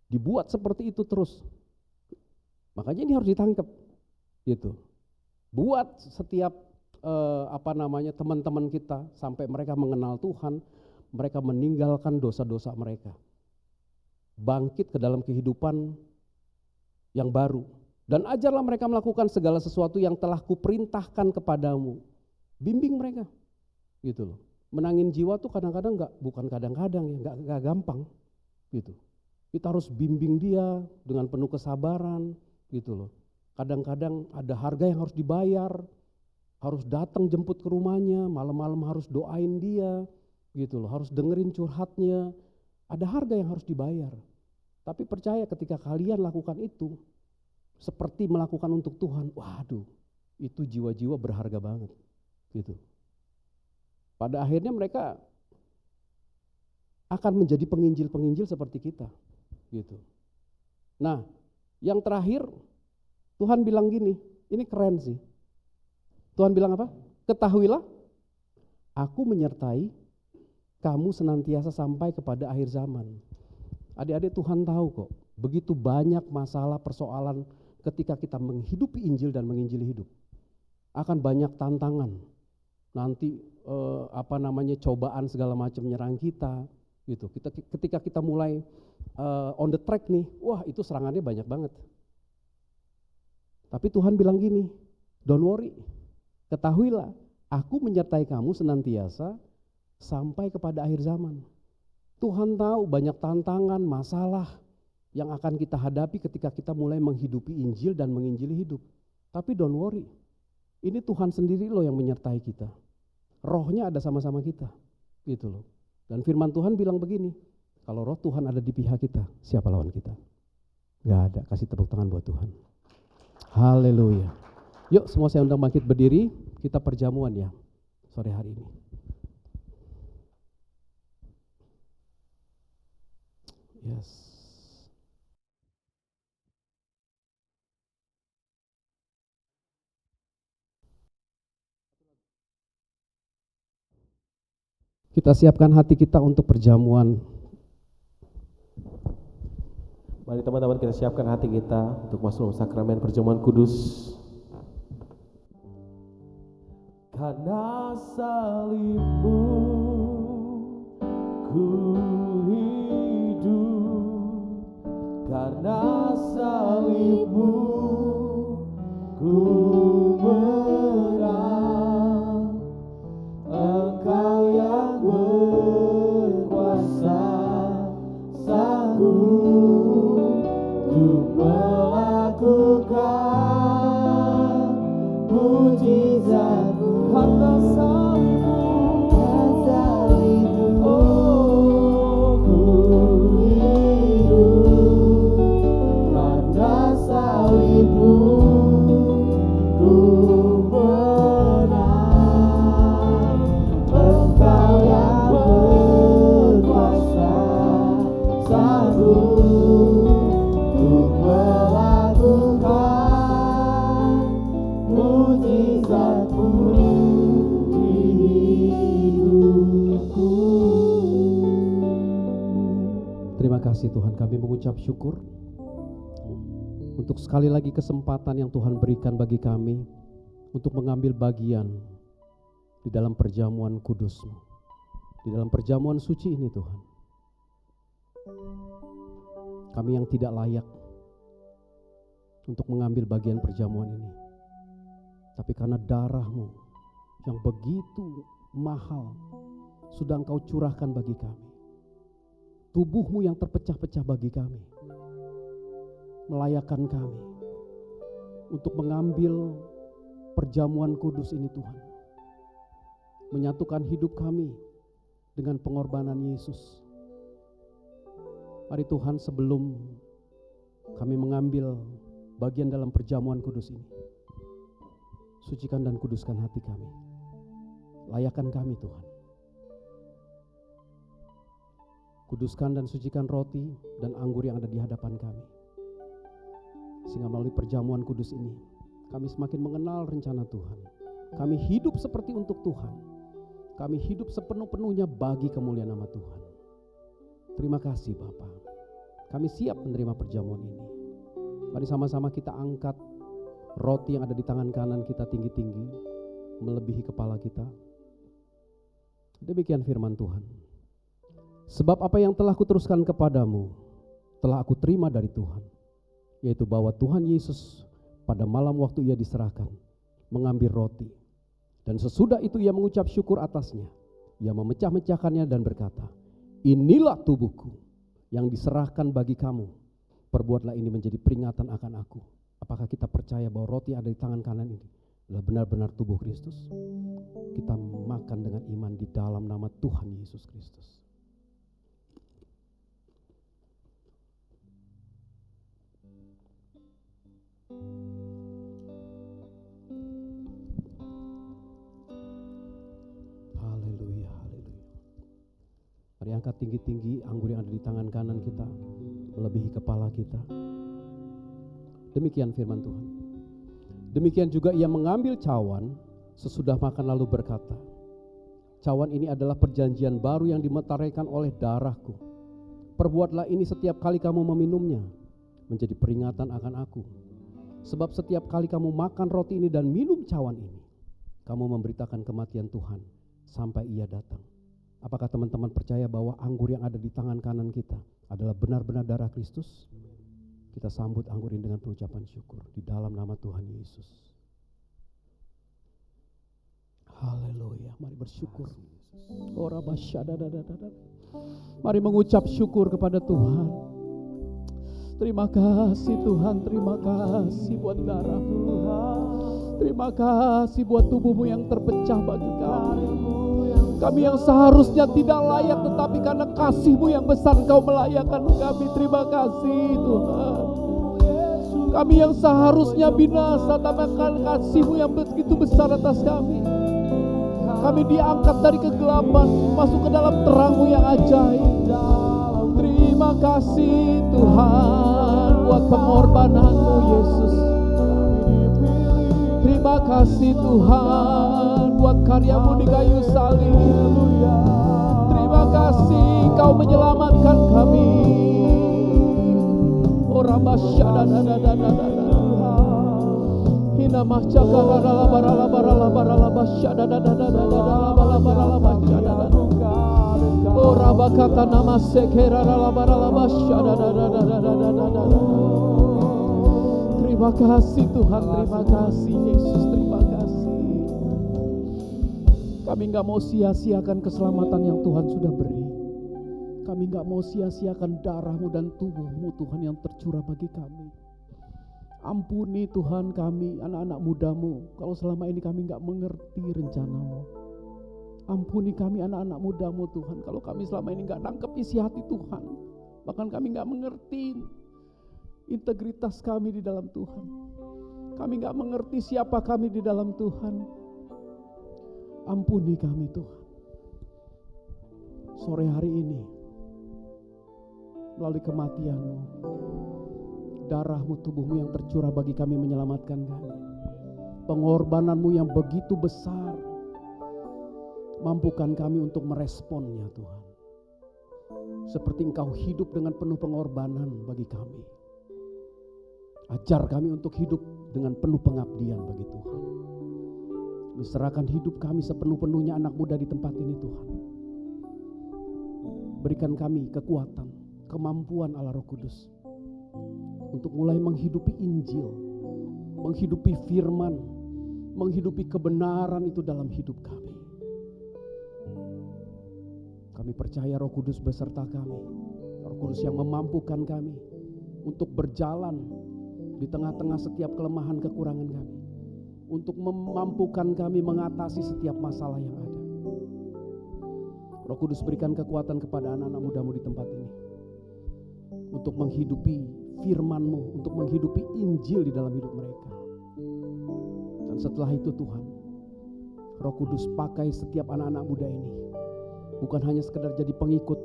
Dibuat seperti itu terus. Makanya ini harus ditangkap, gitu. Buat setiap teman-teman kita sampai mereka mengenal Tuhan, mereka meninggalkan dosa-dosa mereka, bangkit ke dalam kehidupan yang baru, dan ajarlah mereka melakukan segala sesuatu yang telah kuperintahkan kepadamu. Bimbing mereka, gitu loh. Menangin jiwa tuh kadang-kadang bukan kadang-kadang ya, nggak gampang, gitu. Kita harus bimbing dia dengan penuh kesabaran, gitu loh. Kadang-kadang ada harga yang harus dibayar. Harus datang jemput ke rumahnya, malam-malam harus doain dia, gitu loh, harus dengerin curhatnya, ada harga yang harus dibayar. Tapi percaya ketika kalian lakukan itu, seperti melakukan untuk Tuhan, waduh, itu jiwa-jiwa berharga banget, gitu. Pada akhirnya mereka akan menjadi penginjil-penginjil seperti kita, gitu. Nah, yang terakhir, Tuhan bilang gini, ini keren sih. Tuhan bilang apa? Ketahuilah, aku menyertai kamu senantiasa sampai kepada akhir zaman. Adik-adik, Tuhan tahu kok, begitu banyak masalah persoalan ketika kita menghidupi Injil dan menginjili hidup. Akan banyak tantangan. Nanti cobaan segala macam nyerang kita, gitu. Ketika kita mulai on the track nih, wah itu serangannya banyak banget. Tapi Tuhan bilang gini, don't worry. Ketahuilah, aku menyertai kamu senantiasa sampai kepada akhir zaman. Tuhan tahu banyak tantangan, masalah yang akan kita hadapi ketika kita mulai menghidupi Injil dan menginjili hidup. Tapi don't worry, ini Tuhan sendiri loh yang menyertai kita. Rohnya ada sama-sama kita, gitu loh. Dan firman Tuhan bilang begini, kalau roh Tuhan ada di pihak kita, siapa lawan kita? Gak ada, kasih tepuk tangan buat Tuhan. Haleluya. Yuk semua saya undang bangkit berdiri, kita perjamuan ya sore hari ini. Yes. Kita siapkan hati kita untuk perjamuan.
Mari teman-teman kita siapkan hati kita untuk masuk dalam sakramen perjamuan kudus. Karena salibmu ku hidup, karena salibmu ku menang, Engkau yang berkuasa sanggup untuk melakukan mujizat. Karena salibmu, oh ku hidup, karena salibmu ku menang, Engkau yang berkuasa sanggup untuk melakukan mujizat-Mu.
kasih Tuhan, kami mengucap syukur untuk sekali lagi kesempatan yang Tuhan berikan bagi kami untuk mengambil bagian di dalam perjamuan kudus-Mu, di dalam perjamuan suci ini Tuhan. Kami yang tidak layak untuk mengambil bagian perjamuan ini, tapi karena darah-Mu yang begitu mahal sudah Engkau curahkan bagi kami, tubuh-Mu yang terpecah-pecah bagi kami, melayakkan kami untuk mengambil perjamuan kudus ini Tuhan, menyatukan hidup kami dengan pengorbanan Yesus. Mari Tuhan, sebelum kami mengambil bagian dalam perjamuan kudus ini, sucikan dan kuduskan hati kami, layakkan kami Tuhan. Kuduskan dan sucikan roti dan anggur yang ada di hadapan kami, sehingga melalui perjamuan kudus ini kami semakin mengenal rencana Tuhan. Kami hidup seperti untuk Tuhan. Kami hidup sepenuh-penuhnya bagi kemuliaan nama Tuhan. Terima kasih Bapa. Kami siap menerima perjamuan ini. Mari sama-sama kita angkat roti yang ada di tangan kanan kita tinggi-tinggi, melebihi kepala kita. Demikian firman Tuhan. Sebab apa yang telah kuteruskan kepadamu, telah aku terima dari Tuhan, yaitu bahwa Tuhan Yesus pada malam waktu ia diserahkan, mengambil roti, dan sesudah itu ia mengucap syukur atasnya. Ia memecah-mecahkannya dan berkata, inilah tubuhku yang diserahkan bagi kamu. Perbuatlah ini menjadi peringatan akan aku. Apakah kita percaya bahwa roti yang ada di tangan kanan ini adalah benar-benar tubuh Kristus? Kita makan dengan iman di dalam nama Tuhan Yesus Kristus. Haleluya, haleluya. Mari angkat tinggi-tinggi anggur yang ada di tangan kanan kita, melebihi kepala kita. Demikian firman Tuhan. Demikian juga ia mengambil cawan sesudah makan lalu berkata, cawan ini adalah perjanjian baru yang dimeteraikan oleh darahku. Perbuatlah ini setiap kali kamu meminumnya, menjadi peringatan akan aku. Sebab setiap kali kamu makan roti ini dan minum cawan ini, kamu memberitakan kematian Tuhan sampai ia datang. Apakah teman-teman percaya bahwa anggur yang ada di tangan kanan kita adalah benar-benar darah Kristus? Kita sambut anggur ini dengan pengucapan syukur di dalam nama Tuhan Yesus. Haleluya, mari bersyukur. Mari mengucap syukur kepada Tuhan. Terima kasih Tuhan, terima kasih buat darah Tuhan. Terima kasih buat tubuh-Mu yang terpecah bagi kami. Kami yang seharusnya tidak layak, tetapi karena kasih-Mu yang besar Engkau melayakkan kami. Terima kasih Tuhan. Kami yang seharusnya binasa, tapi karena kasih-Mu yang begitu besar atas kami, kami diangkat dari kegelapan masuk ke dalam terang-Mu yang ajaib. Terima kasih Tuhan buat pengorbanan-Mu Yesus. Terima kasih Tuhan buat karya-Mu di kayu salib. Terima kasih Kau menyelamatkan kami. Terima kasih Tuhan, terima kasih Yesus, terima kasih. Kami gak mau sia-siakan keselamatan yang Tuhan sudah beri. Kami gak mau sia-siakan darah-Mu dan tubuh-Mu Tuhan yang tercurah bagi kami. Ampuni Tuhan kami, anak-anak muda-Mu, kalau selama ini kami gak mengerti rencana-Mu. Ampuni kami anak-anak muda-Mu Tuhan, kalau kami selama ini gak nangkep isi hati Tuhan. Bahkan kami gak mengerti integritas kami di dalam Tuhan. Kami gak mengerti siapa kami di dalam Tuhan. Ampuni kami Tuhan. Sore hari ini, melalui kematian-Mu, darah-Mu, tubuh-Mu yang tercurah bagi kami menyelamatkan kami. Pengorbanan-Mu yang begitu besar, mampukan kami untuk meresponnya Tuhan. seperti Engkau hidup dengan penuh pengorbanan bagi kami. Ajar kami untuk hidup dengan penuh pengabdian bagi Tuhan. Diserahkan hidup kami sepenuh-penuhnya anak muda di tempat ini Tuhan. Berikan kami kekuatan, kemampuan Allah Roh Kudus untuk mulai menghidupi Injil, menghidupi firman, menghidupi kebenaran itu dalam hidup kami. Kami percaya Roh Kudus beserta kami, Roh Kudus yang memampukan kami untuk berjalan di tengah-tengah setiap kelemahan kekurangan kami, untuk memampukan kami mengatasi setiap masalah yang ada. Roh Kudus berikan kekuatan kepada anak-anak mudamu di tempat ini untuk menghidupi firman-Mu, untuk menghidupi Injil di dalam hidup mereka. Dan setelah itu Tuhan, Roh Kudus pakai setiap anak-anak muda ini bukan hanya sekedar jadi pengikut,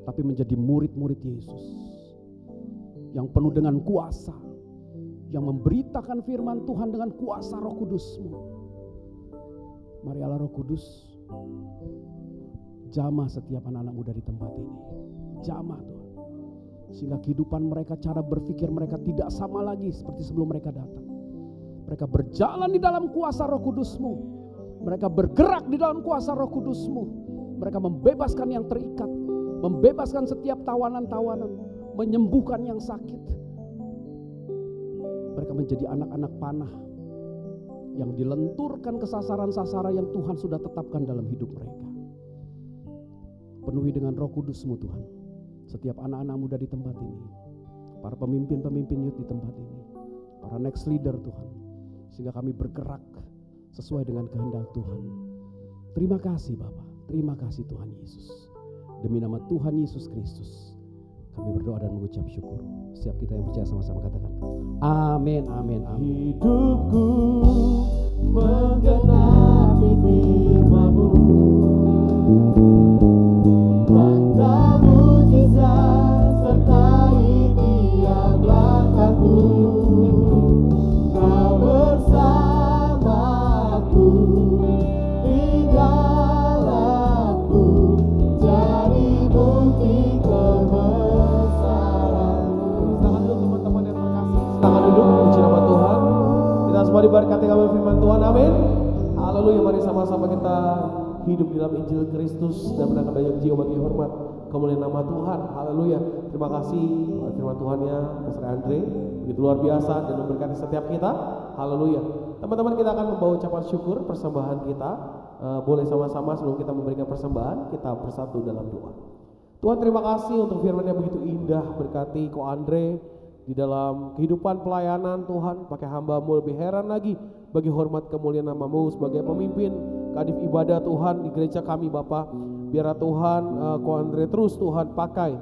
tapi menjadi murid-murid Yesus yang penuh dengan kuasa, yang memberitakan firman Tuhan dengan kuasa Roh Kudus-Mu. Mari Allah Roh Kudus jamah setiap anak-anak muda di tempat ini. Jamah Tuhan, sehingga kehidupan mereka, cara berpikir mereka tidak sama lagi seperti sebelum mereka datang. Mereka berjalan di dalam kuasa Roh Kudus-Mu. Mereka bergerak di dalam kuasa Roh Kudus-Mu. Mereka membebaskan yang terikat, membebaskan setiap tawanan-tawanan, menyembuhkan yang sakit. Mereka menjadi anak-anak panah yang dilenturkan ke sasaran-sasaran yang Tuhan sudah tetapkan dalam hidup mereka. Penuhi dengan Roh Kudus-Mu Tuhan setiap anak-anak muda di tempat ini, para pemimpin-pemimpin youth di tempat ini, para next leader Tuhan, sehingga kami bergerak sesuai dengan kehendak Tuhan. Terima kasih Bapa, terima kasih Tuhan Yesus. Demi nama Tuhan Yesus Kristus kami berdoa dan mengucap syukur. Setiap kita yang percaya sama-sama katakan amin, amin, amin.
Hidupku menggenapi firman-Mu, fakta mujizat sertai tiap langkahku. Kau bersamaku di dalamku, jadi bukti kebesaran-Mu.
Silakan duduk teman-teman yang terkasih. Silakan duduk, puji nama Tuhan. Kita semua diberkati kabar firman Tuhan, amin. Haleluya, mari sama-sama kita hidup di dalam Injil Kristus dan menangkan banyak jiwa bagi hormat kemuliaan nama Tuhan. Haleluya. Terima kasih firman Tuhannya Pastor Andre begitu luar biasa dan memberkati setiap kita. Haleluya. Teman-teman, kita akan membawa ucapan syukur persembahan kita. Boleh sama-sama sebelum kita memberikan persembahan, kita bersatu dalam doa. Tuhan, terima kasih untuk firman yang begitu indah. Berkati Ko Andre di dalam kehidupan pelayanan Tuhan, pakai hamba-Mu. Lebih heran lagi bagi hormat kemuliaan nama-Mu sebagai pemimpin kadif ibadah Tuhan di gereja kami Bapa. Biarlah Tuhan Ko Andre terus Tuhan pakai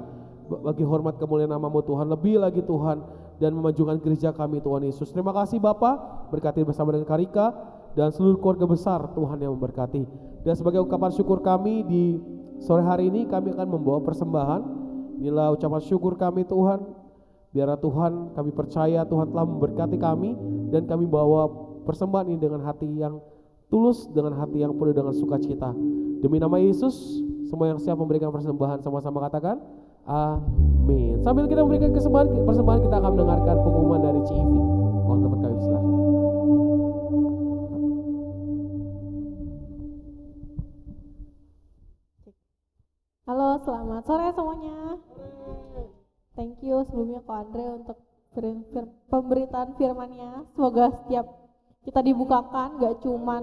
bagi hormat kemuliaan nama-Mu Tuhan, lebih lagi Tuhan, dan memajukan gereja kami Tuhan Yesus. Terima kasih Bapa, berkati bersama dengan Karika dan seluruh keluarga besar Tuhan yang memberkati. Dan sebagai ungkapan syukur kami di sore hari ini, kami akan membawa persembahan. Inilah ucapan syukur kami Tuhan. Biarlah Tuhan, kami percaya Tuhan telah memberkati kami, dan kami bawa persembahan ini dengan hati yang tulus, dengan hati yang penuh dengan sukacita. Demi nama Yesus, semua yang siap memberikan persembahan sama-sama katakan amin. Sambil kita memberikan persembahan, kita akan mendengarkan pengumuman dari CIV. Mohon tempat kami silakan.
Halo, selamat sore semuanya. Thank you sebelumnya Ko Andre untuk pemberitaan firman-Nya. Semoga setiap kita dibukakan, gak cuman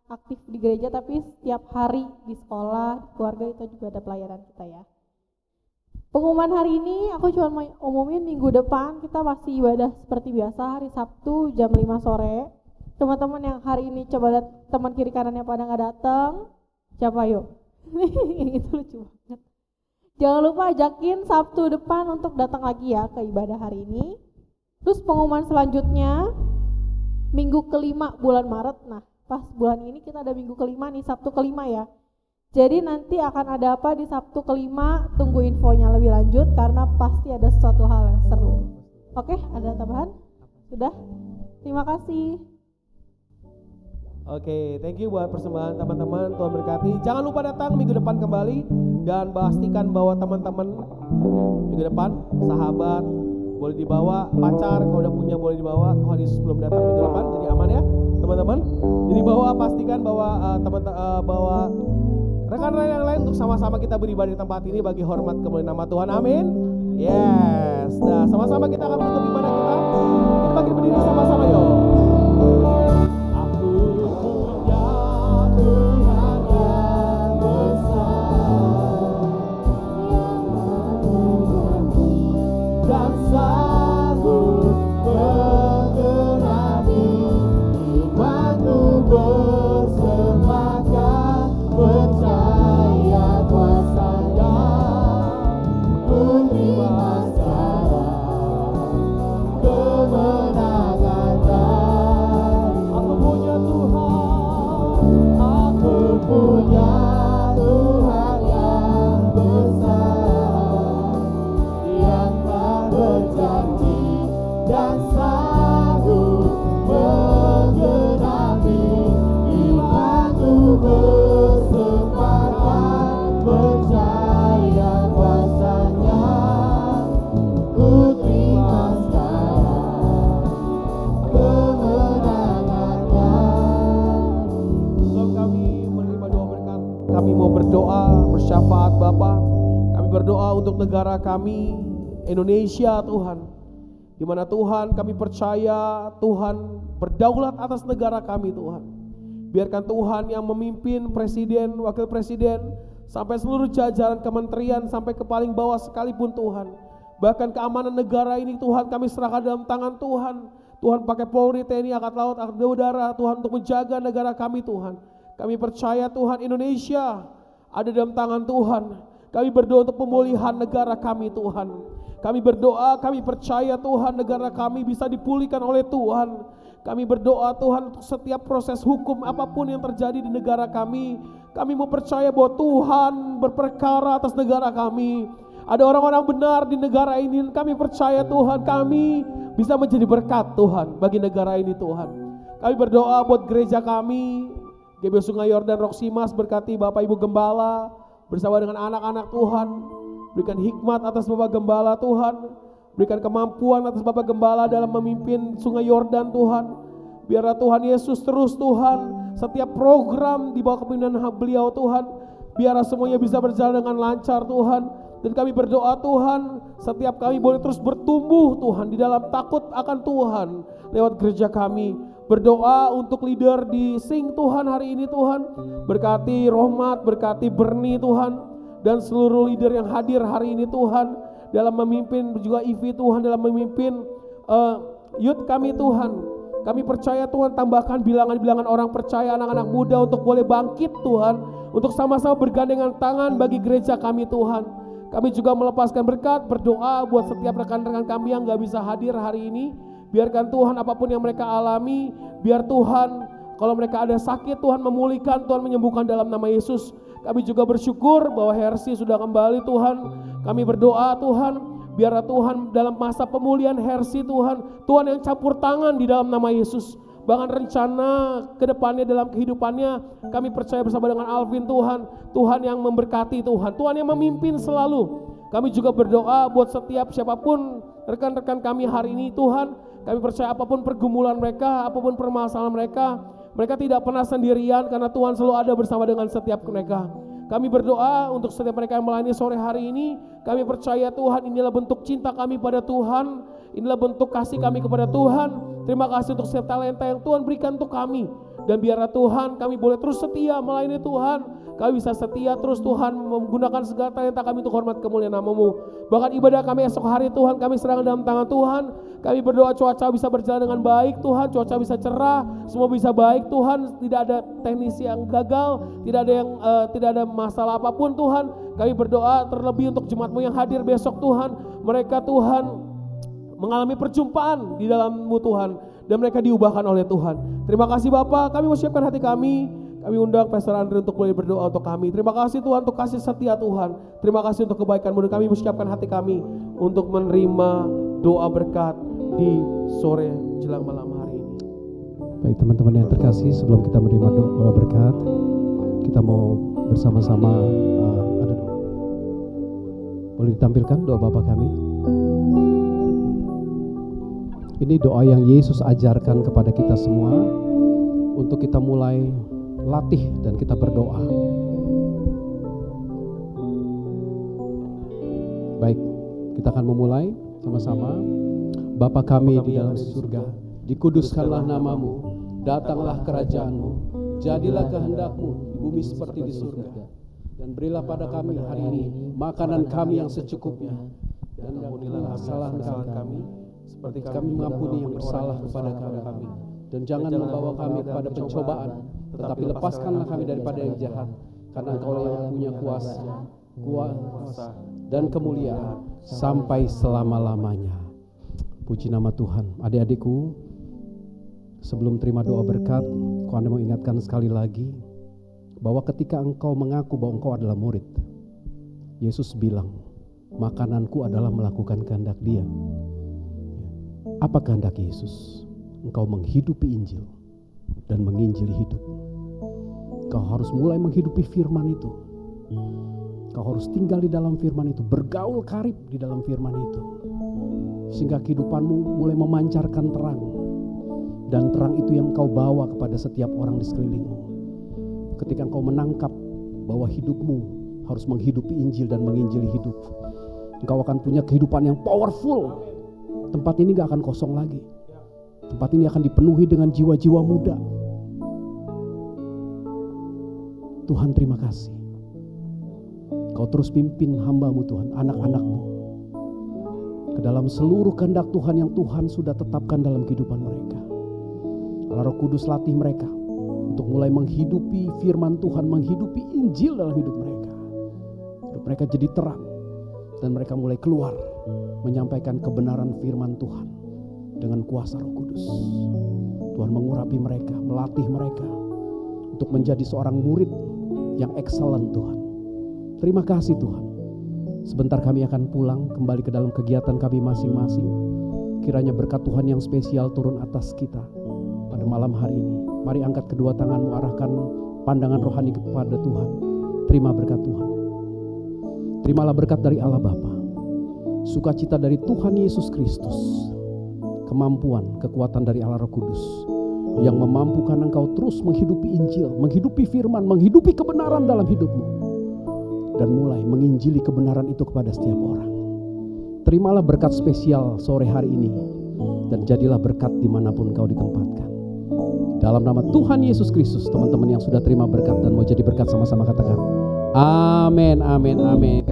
aktif di gereja, tapi setiap hari di sekolah, di keluarga itu juga ada pelayanan kita ya. Pengumuman hari ini aku cuma mau umumin, minggu depan kita masih ibadah seperti biasa hari Sabtu jam 5 sore. Teman-teman yang hari ini coba lihat teman kiri kanannya pada gak datang, siapa yuk? Itu lucu banget. Jangan lupa ajakin Sabtu depan untuk datang lagi ya ke ibadah hari ini. Terus pengumuman selanjutnya minggu kelima bulan Maret. Nah, pas bulan ini kita ada minggu kelima nih, Sabtu kelima ya. Jadi nanti akan ada apa di Sabtu kelima, tunggu infonya lebih lanjut karena pasti ada sesuatu hal yang seru. Oke, ada tambahan? Sudah? Terima kasih.
Oke, thank you buat persembahan teman-teman. Tuhan berkati. Jangan lupa datang minggu depan kembali dan pastikan bahwa teman-teman minggu depan sahabat boleh dibawa, pacar kalau udah punya boleh dibawa. Tuhan Yesus belum datang minggu depan, jadi aman ya teman-teman. Jadi pastikan bahwa bawa rekan-rekan yang lain untuk sama-sama kita beribadah di tempat ini bagi hormat kemuliaan nama Tuhan. Amin. Yes. Nah, sama-sama kita akan menutup ibadah kita. Kita bangkit berdiri sama-sama yuk. Syafaat Bapa, kami berdoa untuk negara kami Indonesia Tuhan, di mana Tuhan kami percaya Tuhan berdaulat atas negara kami Tuhan. Biarkan Tuhan yang memimpin presiden, wakil presiden, sampai seluruh jajaran kementerian sampai ke paling bawah sekalipun Tuhan. Bahkan keamanan negara ini Tuhan kami serahkan dalam tangan Tuhan. Tuhan pakai Polri, TNI, Angkatan Laut, Angkatan Udara Tuhan untuk menjaga negara kami Tuhan. Kami percaya Tuhan Indonesia ada dalam tangan Tuhan. Kami berdoa untuk pemulihan negara kami Tuhan. Kami berdoa, kami percaya Tuhan negara kami bisa dipulihkan oleh Tuhan. Kami berdoa Tuhan untuk setiap proses hukum apapun yang terjadi di negara kami. Kami mau percaya bahwa Tuhan berperkara atas negara kami. Ada orang-orang benar di negara ini. Kami percaya Tuhan kami bisa menjadi berkat Tuhan bagi negara ini Tuhan. Kami berdoa buat gereja kami, GBI Sungai Yordan Roksimas, berkati Bapak Ibu Gembala bersama dengan anak-anak Tuhan. Berikan hikmat atas Bapak Gembala Tuhan. Berikan kemampuan atas Bapak Gembala dalam memimpin Sungai Yordan Tuhan. Biarlah Tuhan Yesus terus Tuhan, setiap program di bawah kepemimpinan beliau Tuhan, biarlah semuanya bisa berjalan dengan lancar Tuhan. Dan kami berdoa Tuhan, setiap kami boleh terus bertumbuh Tuhan di dalam takut akan Tuhan lewat gereja kami. Berdoa untuk leader di Sing Tuhan hari ini Tuhan. Berkati Rohmat, berkati Berni Tuhan. Dan seluruh leader yang hadir hari ini Tuhan. Dalam memimpin juga Ivi Tuhan, dalam memimpin youth kami Tuhan. Kami percaya Tuhan, tambahkan bilangan-bilangan orang percaya, anak-anak muda untuk boleh bangkit Tuhan. Untuk sama-sama bergandengan tangan bagi gereja kami Tuhan. Kami juga melepaskan berkat, berdoa buat setiap rekan-rekan kami yang gak bisa hadir hari ini. Biarkan Tuhan apapun yang mereka alami, biar Tuhan kalau mereka ada sakit Tuhan memulihkan, Tuhan menyembuhkan dalam nama Yesus. Kami juga bersyukur bahwa Hersi sudah kembali Tuhan. Kami berdoa Tuhan, biarlah Tuhan dalam masa pemulihan Hersi Tuhan, Tuhan yang campur tangan di dalam nama Yesus. Bahkan rencana ke depannya dalam kehidupannya, kami percaya bersama dengan Alvin Tuhan, Tuhan yang memberkati Tuhan, Tuhan yang memimpin selalu. Kami juga berdoa buat setiap siapapun rekan-rekan kami hari ini Tuhan. Kami percaya apapun pergumulan mereka, apapun permasalahan mereka, mereka tidak pernah sendirian karena Tuhan selalu ada bersama dengan setiap mereka. Kami berdoa untuk setiap mereka yang melayani sore hari ini. Kami percaya Tuhan inilah bentuk cinta kami pada Tuhan. Inilah bentuk kasih kami kepada Tuhan. Terima kasih untuk setiap talenta yang Tuhan berikan untuk kami. Dan biarlah Tuhan kami boleh terus setia melayani Tuhan. Kami bisa setia terus Tuhan menggunakan segala talenta kami untuk hormat kemuliaan nama-Mu. Bahkan ibadah kami esok hari Tuhan kami serahkan dalam tangan Tuhan. Kami berdoa cuaca bisa berjalan dengan baik Tuhan, cuaca bisa cerah, semua bisa baik Tuhan. Tidak ada teknisi yang gagal, tidak ada masalah apapun Tuhan. Kami berdoa terlebih untuk jemaat-Mu yang hadir besok Tuhan. Mereka Tuhan mengalami perjumpaan di dalam-Mu Tuhan, dan mereka diubahkan oleh Tuhan. Terima kasih Bapa, kami mau siapkan hati kami. Kami undang Pastor Andre untuk boleh berdoa untuk kami. Terima kasih Tuhan untuk kasih setia Tuhan. Terima kasih untuk kebaikan-Mu, dan kami mau siapkan hati kami untuk menerima doa berkat di sore jelang malam hari ini.
Baik teman-teman yang terkasih, sebelum kita menerima doa berkat, kita mau bersama-sama ada doa. Boleh ditampilkan doa Bapa kami? Ini doa yang Yesus ajarkan kepada kita semua untuk kita mulai latih dan kita berdoa. Baik, kita akan memulai sama-sama. Bapa kami di dalam surga, dikuduskanlah namamu, datanglah kerajaanmu, jadilah kehendakmu di bumi seperti di surga. Dan berilah pada kami hari ini makanan kami yang secukupnya, dan ampunilah kesalahan kami seperti kami mengampuni yang bersalah kepada kami. Dan jangan membawa kami kepada pencobaan, tetapi lepaskanlah kami daripada yang jahat, karena Engkau yang punya kuasa dan kemuliaan sampai selama-lamanya. Puji nama Tuhan. Adik-adikku, sebelum terima doa berkat, Anda mau ingatkan sekali lagi bahwa ketika engkau mengaku bahwa engkau adalah murid, Yesus bilang, makananku adalah melakukan kehendak Dia. Apa kehendak Yesus? Engkau menghidupi Injil dan menginjili hidup. Kau harus mulai menghidupi firman itu. Kau harus tinggal di dalam firman itu, bergaul karib di dalam firman itu, sehingga kehidupanmu mulai memancarkan terang. Dan terang itu yang kau bawa kepada setiap orang di sekelilingmu. Ketika engkau menangkap bahwa hidupmu harus menghidupi Injil dan menginjili hidup, engkau akan punya kehidupan yang powerful. Tempat ini gak akan kosong lagi. Tempat ini akan dipenuhi dengan jiwa-jiwa muda. Tuhan, terima kasih. Kau terus pimpin hamba-Mu Tuhan, anak-anak-Mu, ke dalam seluruh kehendak Tuhan yang Tuhan sudah tetapkan dalam kehidupan mereka. Allah Roh Kudus latih mereka untuk mulai menghidupi firman Tuhan, menghidupi Injil dalam hidup mereka. Hidup mereka jadi terang, dan mereka mulai keluar menyampaikan kebenaran firman Tuhan dengan kuasa Roh Kudus. Tuhan mengurapi mereka, melatih mereka untuk menjadi seorang murid yang excellent Tuhan. Terima kasih Tuhan. Sebentar kami akan pulang kembali ke dalam kegiatan kami masing-masing. Kiranya berkat Tuhan yang spesial turun atas kita pada malam hari ini. Mari angkat kedua tanganmu, arahkan pandangan rohani kepada Tuhan. Terima berkat Tuhan. Terimalah berkat dari Allah Bapa, sukacita dari Tuhan Yesus Kristus, kemampuan, kekuatan dari Allah Roh Kudus yang memampukan engkau terus menghidupi Injil, menghidupi firman, menghidupi kebenaran dalam hidupmu, dan mulai menginjili kebenaran itu kepada setiap orang. Terimalah berkat spesial sore hari ini, dan jadilah berkat dimanapun kau ditempatkan. Dalam nama Tuhan Yesus Kristus, teman-teman yang sudah terima berkat dan mau jadi berkat sama-sama katakan amin, amin, amin.